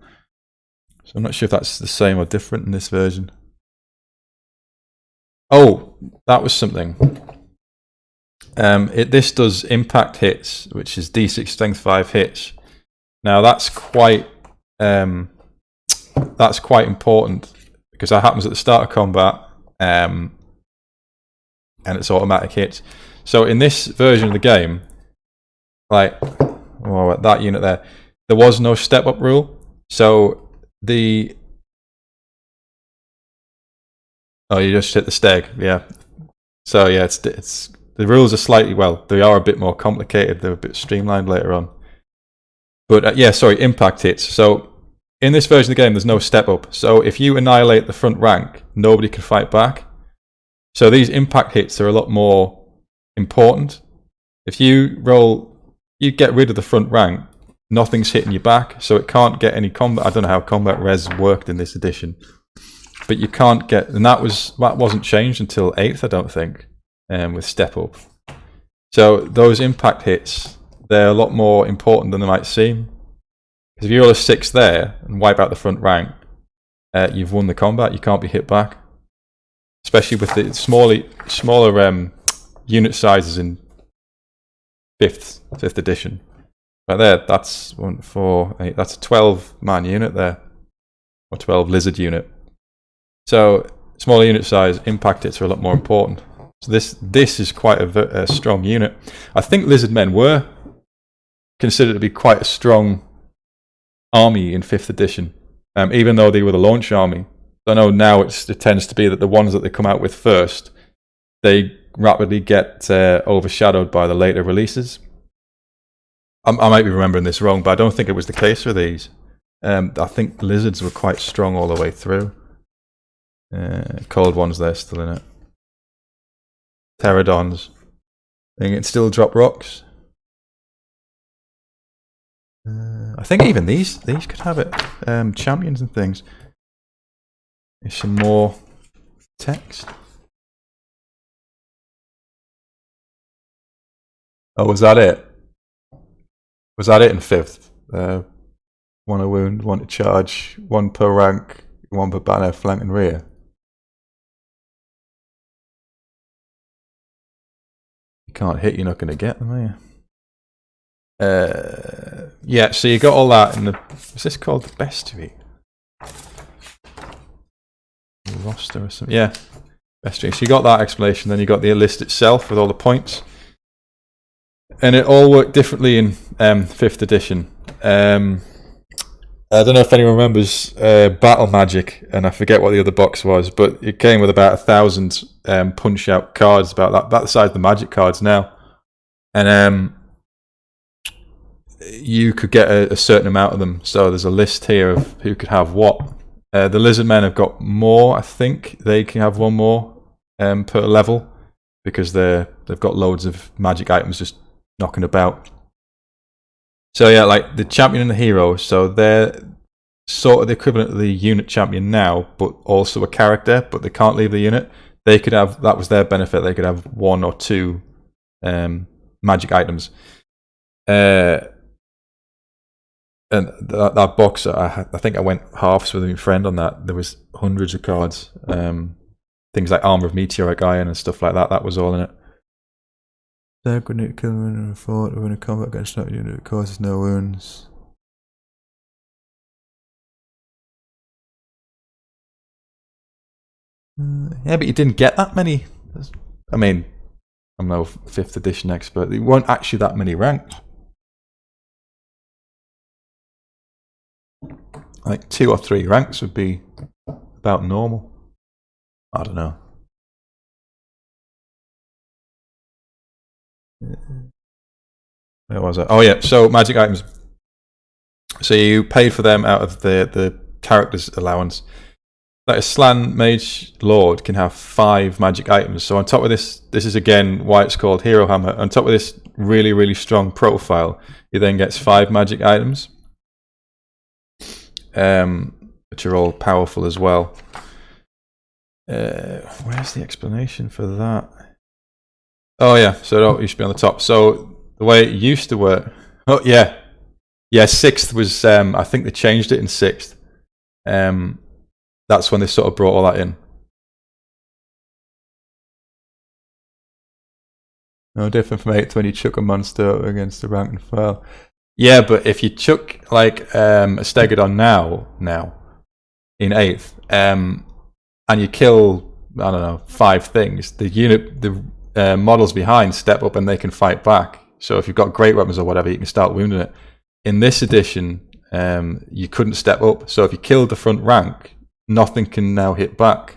So I'm not sure if that's the same or different in this version. Oh, that was something. This does impact hits, which is D6 strength 5 hits. Now that's quite important, because that happens at the start of combat, and it's automatic hits. So in this version of the game, like that unit there was no step up rule. So you just hit the steg, yeah. So yeah, it's the rules are slightly, they are a bit more complicated. They're a bit streamlined later on. But impact hits. So in this version of the game, there's no step up. So if you annihilate the front rank, nobody can fight back. So these impact hits are a lot more important. If you get rid of the front rank, nothing's hitting you back. So it can't get any combat. I don't know how combat res worked in this edition, but you can't get, and that wasn't changed until 8th, I don't think, with step up. So those impact hits, they're a lot more important than they might seem. Because if you roll a 6 there and wipe out the front rank, you've won the combat. You can't be hit back. Especially with the smaller unit sizes in 5th edition. Right there, that's 1, 4, 8. That's a 12-man unit there, or 12 lizard unit. So smaller unit size, impact hits are a lot more important. So this is quite a strong unit. I think Lizardmen were considered to be quite a strong army in 5th edition, even though they were the launch army. I know now it tends to be that the ones that they come out with first, they rapidly get overshadowed by the later releases. I might be remembering this wrong, but I don't think it was the case for these. I think lizards were quite strong all the way through. Cold ones, they're still in it. Pterodons. They can still drop rocks. I think even these could have it. Champions and things. There's some more text. Oh, was that it? Was that it in 5th? 1 a wound, 1 to charge, 1 per rank, 1 per banner, flank and rear. You can't hit, you're not going to get them, are you? Yeah, so you got all that in the... Is this called the bestiary? Roster or something? Yeah, bestiary. So you got that explanation, then you got the list itself with all the points. And it all worked differently in 5th edition. I don't know if anyone remembers Battle Magic, and I forget what the other box was, but it came with about 1,000 punch-out cards, about the size of the Magic cards now. And you could get a certain amount of them. So there's a list here of who could have what. The Lizardmen have got more, I think. They can have 1 more per level, because they've got loads of magic items just knocking about. So yeah, like the champion and the hero, so they're sort of the equivalent of the unit champion now, but also a character, but they can't leave the unit. They could have, that was their benefit, they could have 1 or 2 magic items. And that box, I think I went halves with my friend on that. There was hundreds of cards. Things like Armor of Meteoric Iron and stuff like that. That was all in it. They're going to kill him in a fort or in a combat against that unit. It causes no wounds. Yeah, but you didn't get that many. I mean, I'm no 5th edition expert. There weren't actually that many ranks. Like 2 or 3 ranks would be about normal. I don't know. Where was it? Oh yeah, so magic items. So you paid for them out of the character's allowance. Like a Slan Mage Lord can have 5 magic items. So on top of this is again why it's called Hero Hammer. On top of this really, really strong profile, he then gets 5 magic items. Which are all powerful as well. Where's the explanation for that? Oh yeah, so it used to be on the top. So the way it used to work. Oh yeah, 6th was. I think they changed it in 6th. That's when they sort of brought all that in. No different from 8th when you chuck a monster against the rank and file. Yeah, but if you chuck like a Stegodon now in 8th, and you kill, I don't know, 5 things, the models behind step up and they can fight back. So if you've got great weapons or whatever, you can start wounding it. In this edition, you couldn't step up. So if you killed the front rank, nothing can now hit back.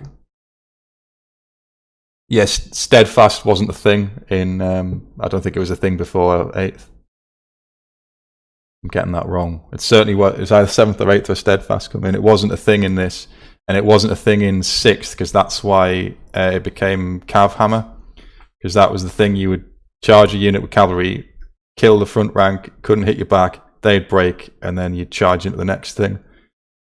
Yes, steadfast wasn't a thing in. I don't think it was a thing before 8th. I'm getting that wrong. It certainly was. It was either 7th or 8th where steadfast come in. It wasn't a thing in this, and it wasn't a thing in 6th because that's why it became Cav Hammer, because that was the thing. You would charge a unit with cavalry, kill the front rank, couldn't hit you back, they'd break, and then you'd charge into the next thing.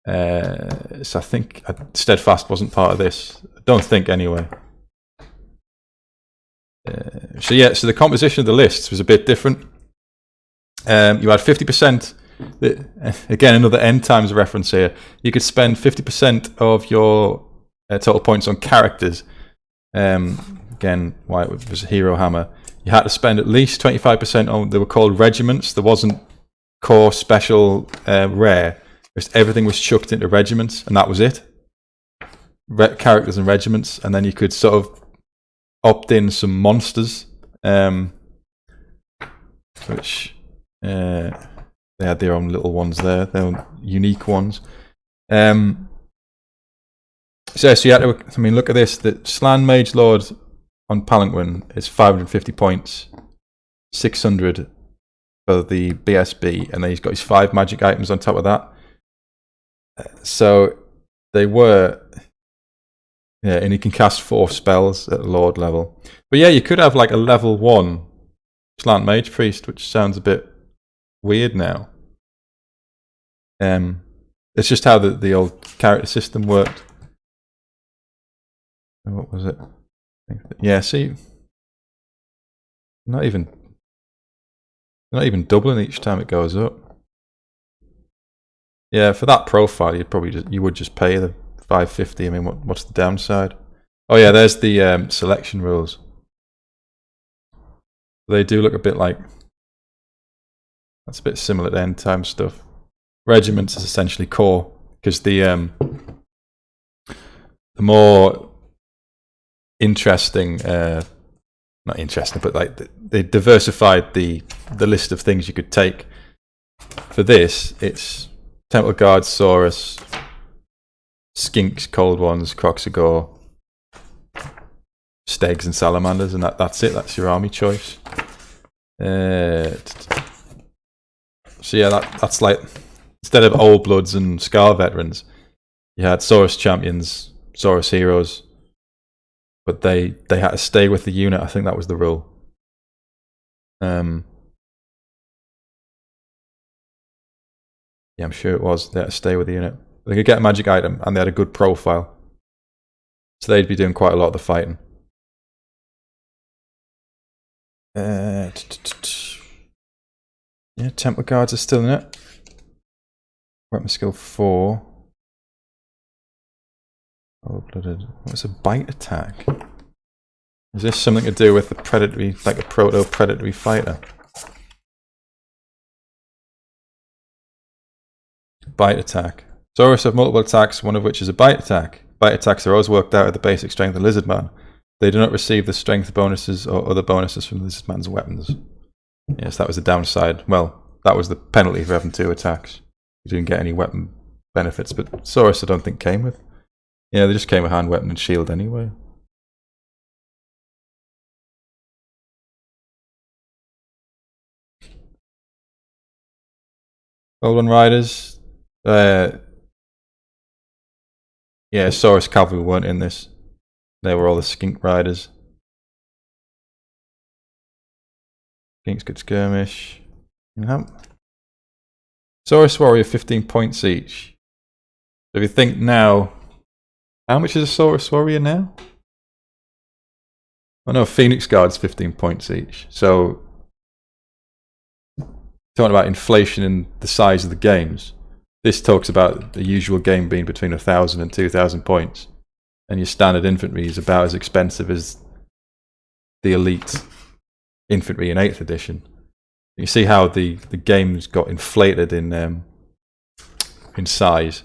So I think steadfast wasn't part of this. I don't think anyway. So the composition of the lists was a bit different. You had 50%. Again, another end times reference here. You could spend 50% of your total points on characters. Again, why it was a Hero Hammer. You had to spend at least 25% on. They were called regiments. There wasn't core, special, rare. Just everything was chucked into regiments, and that was it. Characters and regiments, and then you could sort of opt in some monsters, which they had their own little ones there, their own unique ones. So you had to. I mean, look at this. The Slan Mage Lord on Palanquin is 550 points, 600 for the BSB, and then he's got his 5 magic items on top of that. So they were. Yeah, and he can cast 4 spells at Lord level. But yeah, you could have like a level 1 Slant Mage-priest, which sounds a bit weird now. It's just how the old character system worked. What was it? Yeah, see, not even doubling each time it goes up. Yeah, for that profile, you would just pay the 550. I mean, what's the downside? Oh yeah, there's the selection rules. They do look a bit like. That's a bit similar to end time stuff. Regiments is essentially core because the more interesting, not interesting, but like they diversified the list of things you could take. For this, it's Temple Guard, Saurus, Skinks, Cold Ones, Croxagore, Stegs, and Salamanders, and that's it. That's your army choice. So yeah, that's like instead of Old Bloods and Scar Veterans, you had Saurus Champions, Saurus Heroes, but they had to stay with the unit. I think that was the rule. Yeah, I'm sure it was. They had to stay with the unit. They could get a magic item, and they had a good profile. So they'd be doing quite a lot of the fighting. Yeah, Temple Guards are still in it. Weapon skill 4. Cold-blooded. What's a bite attack? Is this something to do with the predatory, like a proto-predatory fighter? Bite attack. Saurus have multiple attacks, one of which is a bite attack. Bite attacks are always worked out at the basic strength of Lizardman. They do not receive the strength bonuses or other bonuses from Lizardman's weapons. Yes, that was the downside. Well, that was the penalty for having 2 attacks. You didn't get any weapon benefits, but Saurus I don't think came with. Yeah, they just came with hand, weapon, and shield anyway. Golden Riders. Yeah, Saurus Cavalry weren't in this. They were all the Skink Riders. Skinks could skirmish. Saurus Warrior 15 points each. So if you think now, how much is a Saurus Warrior now? Oh no, Phoenix Guard's 15 points each. So, talking about inflation in the size of the games, this talks about the usual game being between 1,000 and 2,000 points. And your standard infantry is about as expensive as the elite infantry in 8th edition. You see how the games got inflated in size.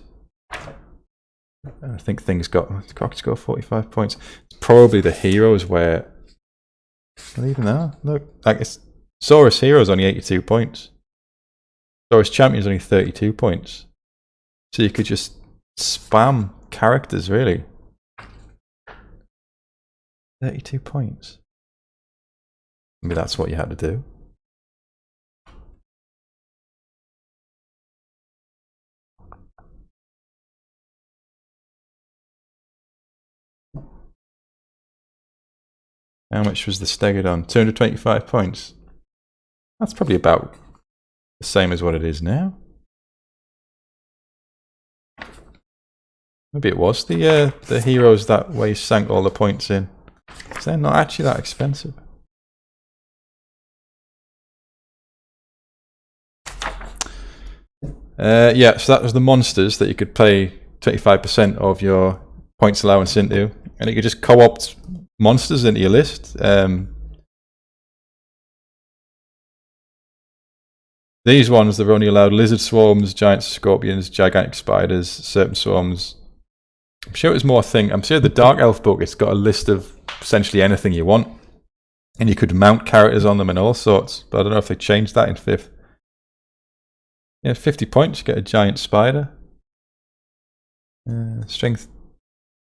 I think things got score 45 points. It's probably the heroes where, not even that. Look, like it's Saurus Heroes only 82 points. Saurus Champions only 32 points. So you could just spam characters really. 32 points. Maybe that's what you had to do. How much was the Stegodon? 225 points. That's probably about the same as what it is now. Maybe it was the heroes that way sank all the points in. Because they're not actually that expensive. Yeah, so that was the monsters that you could pay 25% of your points allowance into. And you could just co-opt monsters into your list. These ones, they've only allowed lizard swarms, giant scorpions, gigantic spiders, serpent swarms. I'm sure it was more a thing. I'm sure the Dark Elf book, it's got a list of essentially anything you want. And you could mount characters on them and all sorts. But I don't know if they changed that in 5th. Yeah, 50 points, you get a giant spider. Strength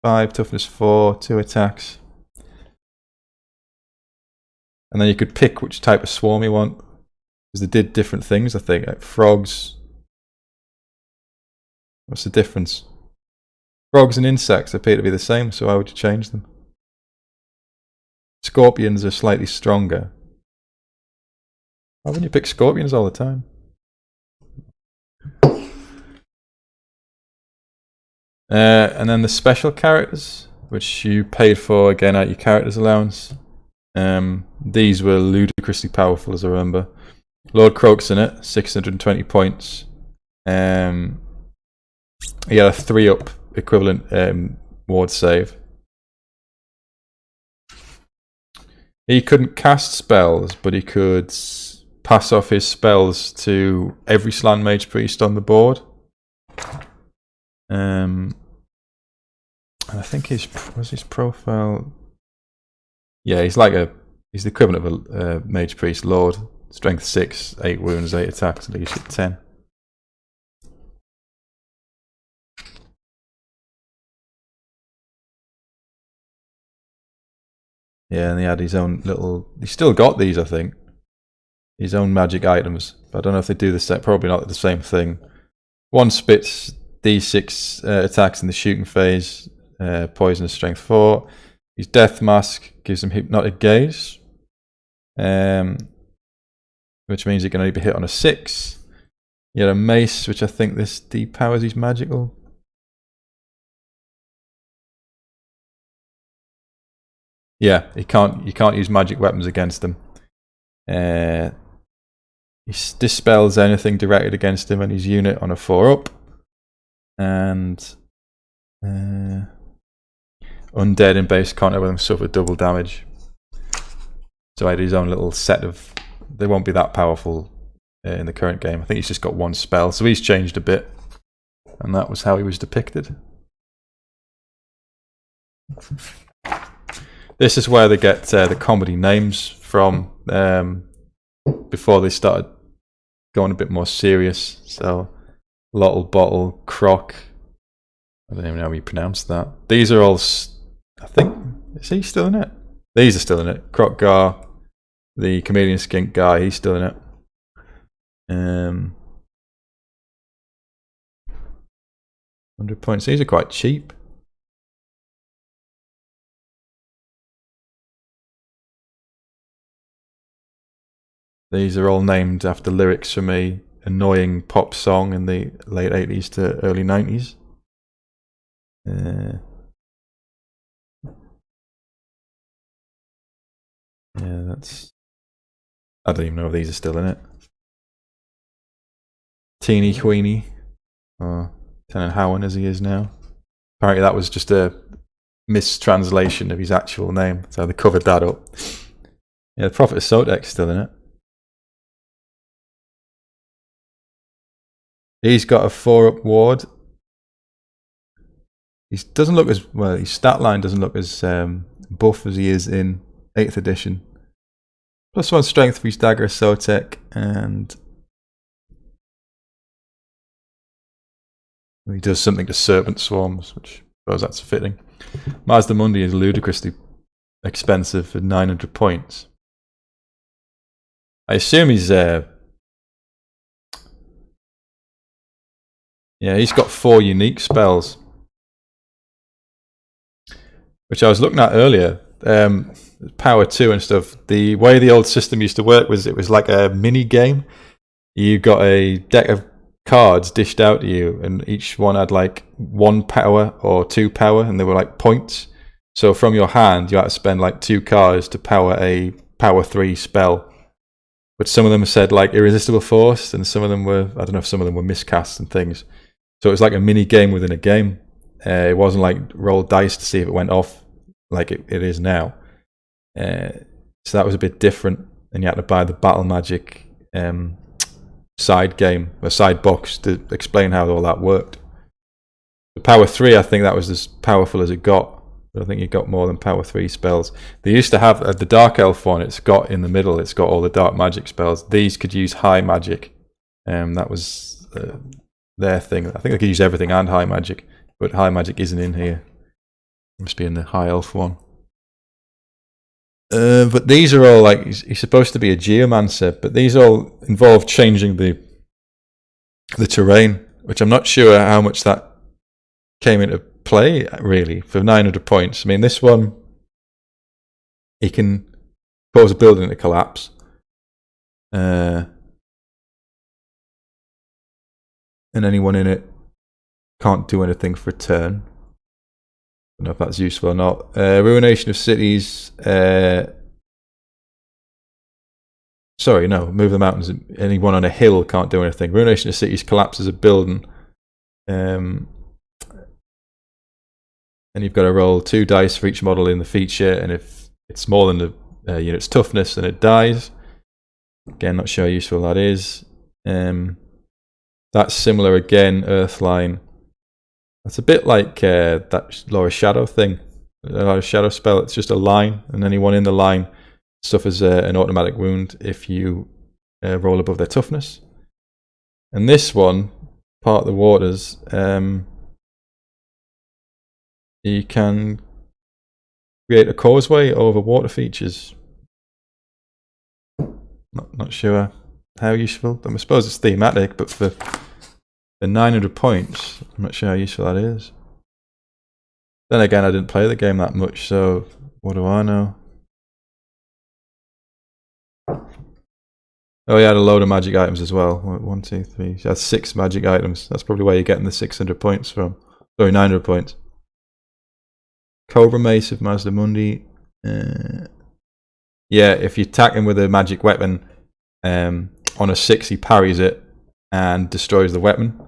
5, toughness 4, 2 attacks. And then you could pick which type of swarm you want. Because they did different things, I think. Like frogs. What's the difference? Frogs and insects appear to be the same, so why would you change them? Scorpions are slightly stronger. Why wouldn't you pick scorpions all the time? And then the special characters, which you paid for again at your character's allowance. These were ludicrously powerful, as I remember. Lord Croak's in it, 620 points. He had a 3-up equivalent ward save. He couldn't cast spells, but he could pass off his spells to every slan mage-priest on the board. And I think his profile. Yeah, he's the equivalent of a mage-priest lord. Strength 6, 8 wounds, 8 attacks, leadership 10. Yeah, and he had his own little. He still got these, I think. His own magic items. But I don't know if they do the same. Probably not the same thing. One spits D6 attacks in the shooting phase. Poisonous strength 4. His death mask gives him hypnotic gaze. Which means he can only be hit on a 6. He had a mace, which I think this depowers his magical. Yeah, you can't use magic weapons against them. He dispels anything directed against him and his unit on a 4-up. And undead in base contact with him suffer double damage. So I had his own little set of... They won't be that powerful in the current game. I think he's just got one spell, so he's changed a bit. And that was how he was depicted. This is where they get the comedy names from before they started going a bit more serious. So, Lottle, Bottle, Croc. I don't even know how you pronounce that. These are all... I think... Is he still in it? These are still in it. Croc Gar, the Chameleon Skink guy, he's still in it. 100 points. These are quite cheap. These are all named after lyrics from a annoying pop song in the late 80s to early 90s. Yeah, that's... I don't even know if these are still in it. Teeny Queenie, or Tenenhowen as he is now. Apparently that was just a mistranslation of his actual name, so they covered that up. Yeah, the Prophet of Sotek's still in it. He's got a 4-up ward. He doesn't look as well. His stat line doesn't look as buff as he is in 8th edition. +1 strength for his dagger of Sotek, and he does something to serpent swarms, which I suppose that's fitting. Mazda Mundi is ludicrously expensive for 900 points. I assume he's yeah, he's got 4 unique spells, which I was looking at earlier. Power 2 and stuff. The way the old system used to work was it was like a mini game. You got a deck of cards dished out to you, and each one had like 1 power or 2 power, and they were like points. So from your hand, you had to spend like 2 cards to power a power 3 spell. But some of them said like Irresistible Force, and some of them were, I don't know if some of them were miscasts and things. So it was like a mini game within a game. It wasn't like roll dice to see if it went off like it is now. So that was a bit different, and you had to buy the Battle Magic side game, a side box to explain how all that worked. The Power 3, I think that was as powerful as it got. But I think you got more than Power 3 spells. They used to have the Dark Elf one, it's got in the middle, it's got all the dark magic spells. These could use high magic. That was their thing. I think they could use everything and high magic, but high magic isn't in here. It must be in the High Elf one. But these are all like, he's supposed to be a geomancer, but these all involve changing the terrain, which I'm not sure how much that came into play really for 900 points. I mean, this one, he can cause a building to collapse. And anyone in it can't do anything for a turn. I don't know if that's useful or not. Ruination of cities. Sorry, no. Move the mountains. Anyone on a hill can't do anything. Ruination of cities collapses a building. And you've got to roll 2 dice for each model in the feature. And if it's more than the unit's toughness, then it dies. Again, not sure how useful that is. That's similar again, Earthline. That's a bit like that Laura Shadow thing. Laura Shadow spell, it's just a line, and anyone in the line suffers an automatic wound if you roll above their toughness. And this one, Part of the Waters, you can create a causeway over water features. Not sure how useful. I suppose it's thematic, but for 900 points, I'm not sure how useful that is. Then again, I didn't play the game that much, so what do I know? Oh, he had a load of magic items as well. 1, 2, 3. He had 6 magic items. That's probably where you're getting the 600 points from. Sorry, 900 points. Cobra Mace of Mazda Mundi. Yeah, if you attack him with a magic weapon, on a 6 he parries it and destroys the weapon.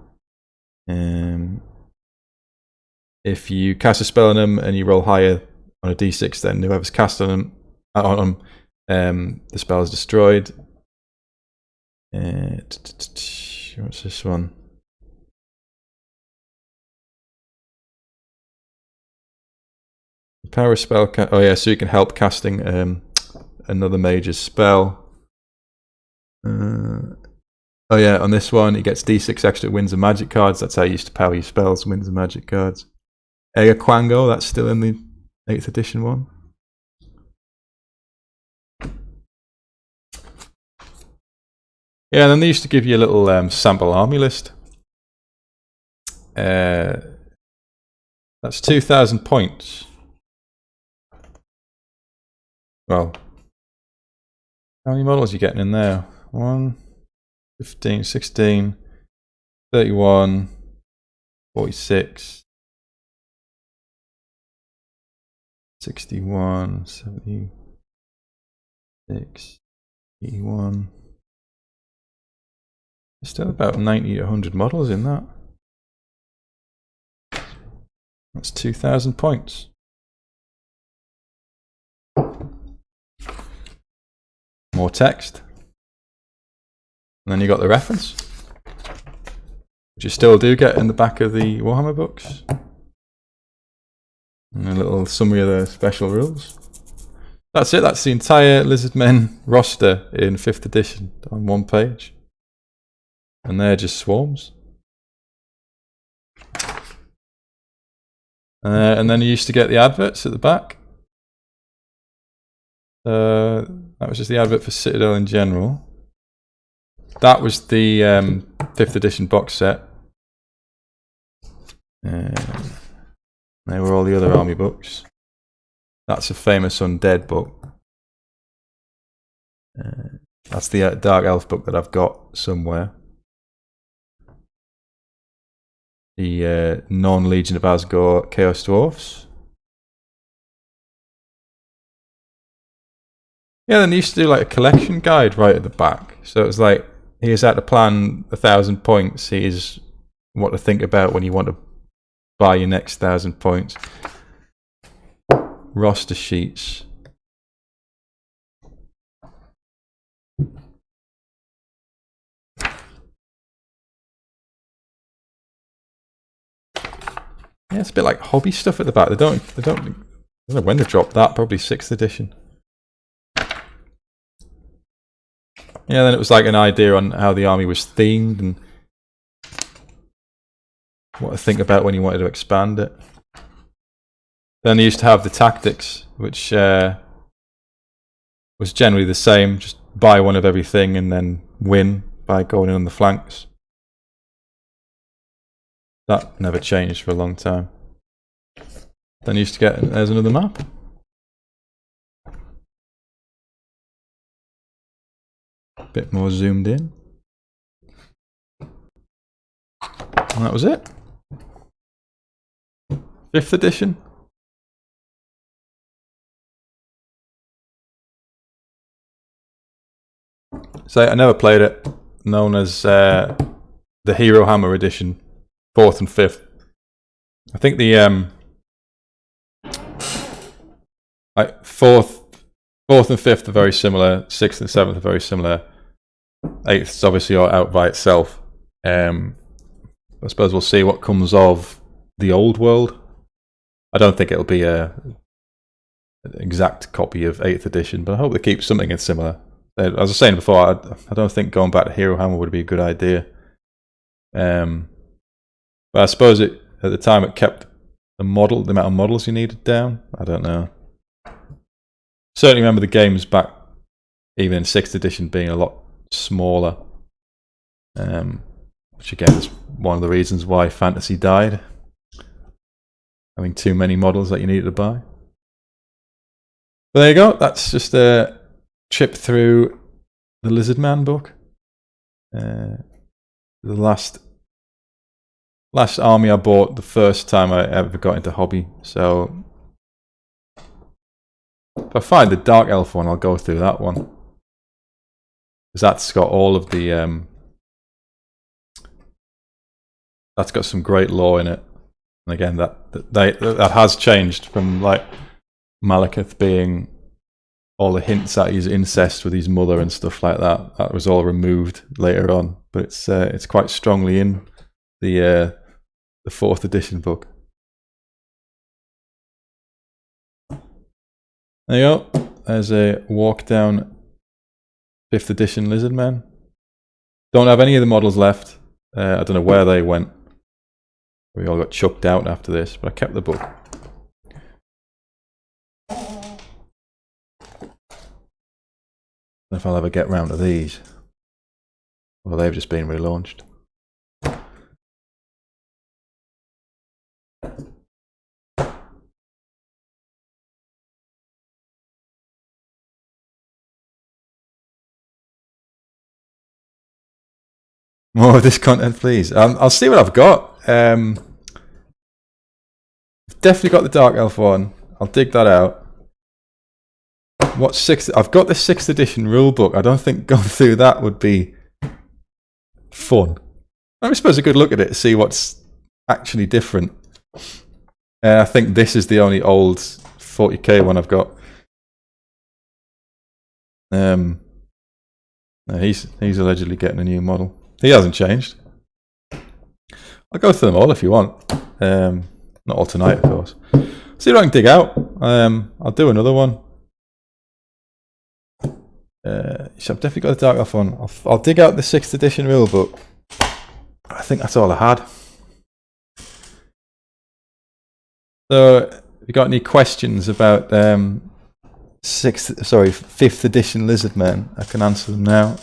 If you cast a spell on him and you roll higher on a d6, then whoever's cast on him, the spell is destroyed. What's this one? Power spell. Oh yeah, so you can help casting another mage's spell. Oh yeah, on this one, he gets d6 extra wins and magic cards. That's how you used to power your spells, wins and magic cards. Ega Quango, that's still in the 8th edition one. Yeah, and then they used to give you a little sample army list. That's 2,000 points. Well, how many models are you getting in there? 1, 15, 16, 31, 46, 61, 76, 81. There's still about 90 to 100 models in that. That's 2,000 points. More text. And then you got the reference, which you still do get in the back of the Warhammer books. And a little summary of the special rules. That's it, that's the entire Lizardmen roster in 5th edition on one page. And they're just swarms. And then you used to get the adverts at the back. That was just the advert for Citadel in general. That was the 5th edition box set. They were all the other army books. That's a famous undead book. That's the Dark Elf book that I've got somewhere. The non-Legion of Asgore Chaos Dwarfs. Yeah, then they used to do like a collection guide right at the back. So it was like, here's how to plan 1,000 points. Here's what to think about when you want to buy your next 1,000 points. Roster sheets. Yeah, it's a bit like hobby stuff at the back. I don't know when they dropped that. Probably 6th edition. Yeah, then it was like an idea on how the army was themed and what to think about when you wanted to expand it. Then they used to have the tactics, which was generally the same. Just buy one of everything and then win by going in on the flanks. That never changed for a long time. Then you used to get, there's another map. Bit more zoomed in. And that was it. 5th edition. So I never played it. Known as the Hero Hammer edition, 4th and 5th. I think the like 4th and 5th are very similar. 6th and 7th are very similar. 8th is obviously out by itself. I suppose we'll see what comes of the old world. I don't think it'll be an exact copy of 8th edition, but I hope they keep something similar. As I was saying before, I don't think going back to Hero Hammer would be a good idea. But I suppose at the time it kept the amount of models you needed down. I don't know. Certainly remember the games back, even in 6th edition, being a lot smaller. Which again is one of the reasons why Fantasy died. Having too many models that you needed to buy. But there you go. That's just a trip through the Lizardman book. The last army I bought the first time I ever got into hobby. So if I find the Dark Elf one, I'll go through that one. because that's got all of the that's got some great lore in it. And again, that has changed from like Malekith being all the hints at his incest with his mother and stuff like that. That was all removed later on, but it's quite strongly in the 4th edition book. There you go. There's a walk down 5th edition Lizardmen. Don't have any of the models left. I don't know where they went. We all got chucked out after this, but I kept the book. If I'll ever get round to these. Well, they've just been relaunched. More of this content, please. I'll see what I've got. I've definitely got the Dark Elf one. I'll dig that out. I've got the 6th edition rulebook. I don't think going through that would be fun. I suppose a good look at it to see what's actually different. I think this is the only old 40k one I've got. No, he's allegedly getting a new model. He hasn't changed. I'll go through them all if you want. Not all tonight, of course. See what I can dig out. I'll do another one. So I've definitely got the Dark Elf one. I'll dig out the 6th edition rulebook. I think that's all I had. So, if you got any questions about 5th edition Lizardmen, I can answer them now.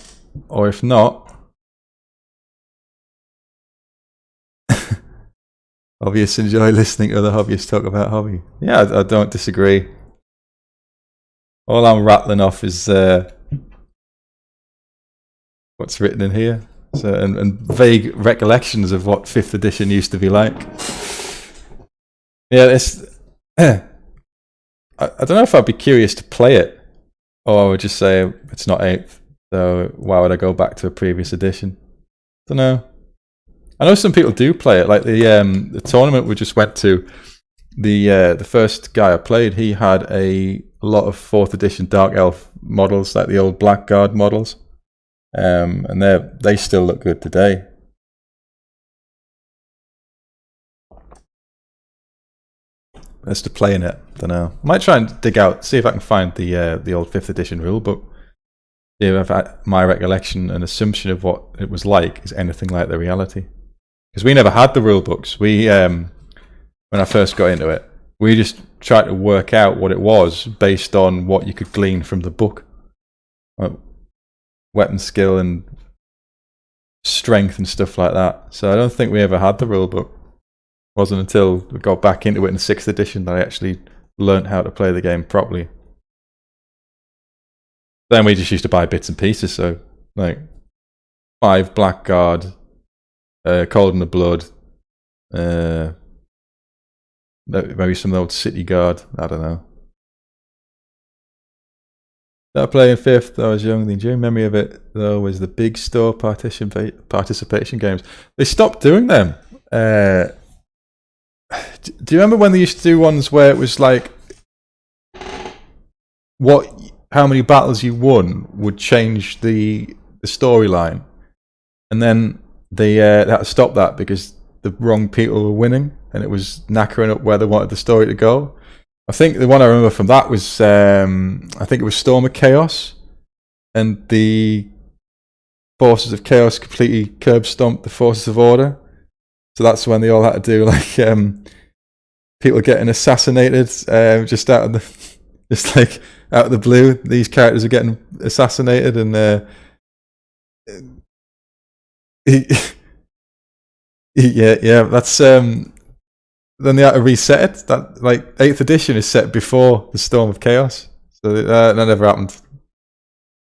Or if not, hobbyists enjoy listening to other hobbyists talk about hobby. Yeah, I don't disagree. All I'm rattling off is what's written in here, so and vague recollections of what 5th edition used to be like. Yeah, it's. I don't know if I'd be curious to play it, or I would just say it's not 8th. So why would I go back to a previous edition? Don't know. I know some people do play it. Like the tournament we just went to, the first guy I played, he had a lot of 4th edition Dark Elf models, like the old Blackguard models, and they still look good today. As to playing it, don't know. I might try and dig out, see if I can find the old 5th edition rulebook. See if my recollection and assumption of what it was like is anything like the reality. Because we never had the rulebooks. We when I first got into it, we just tried to work out what it was based on what you could glean from the book. Like weapon skill and strength and stuff like that. So I don't think we ever had the rulebook. It wasn't until we got back into it in the 6th edition that I actually learnt how to play the game properly. Then we just used to buy bits and pieces, so like 5 Blackguard, Cold in the Blood, maybe some old City Guard, I don't know. Started playing 5th, I was young. The enduring memory of it, though, was the big store participation games. They stopped doing them. Do you remember when they used to do ones where it was like how many battles you won would change the storyline, and then they had to stop that because the wrong people were winning and it was knackering up where they wanted the story to go. I think the one I remember from that was I think it was Storm of Chaos, and the Forces of Chaos completely curb stomped the Forces of Order. So that's when they all had to do like people getting assassinated just out of the blue. These characters are getting assassinated, and yeah, that's then they had to reset it. That like 8th edition is set before the Storm of Chaos, so that never happened.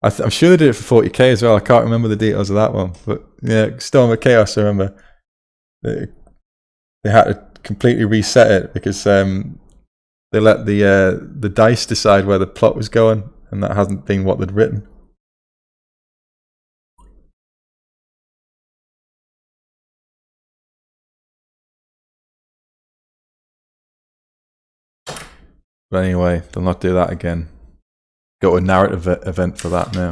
I'm sure they did it for 40k as well. I can't remember the details of that one, but yeah, Storm of Chaos, I remember. They had to completely reset it because they let the dice decide where the plot was going, and that hasn't been what they'd written. But anyway, they'll not do that again. Go to a narrative event for that now.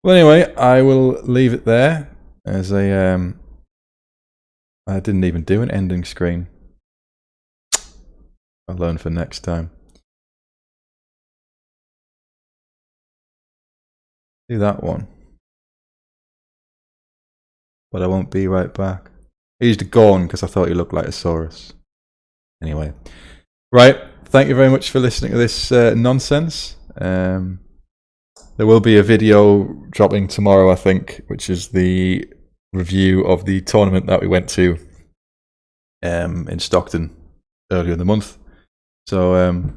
Well, anyway, I will leave it there as a. I didn't even do an ending screen. I'll learn for next time. Do that one. But I won't be right back. I used Gorn because I thought he looked like a Saurus. Anyway. Right. Thank you very much for listening to this nonsense. There will be a video dropping tomorrow, I think, which is the review of the tournament that we went to in Stockton earlier in the month. So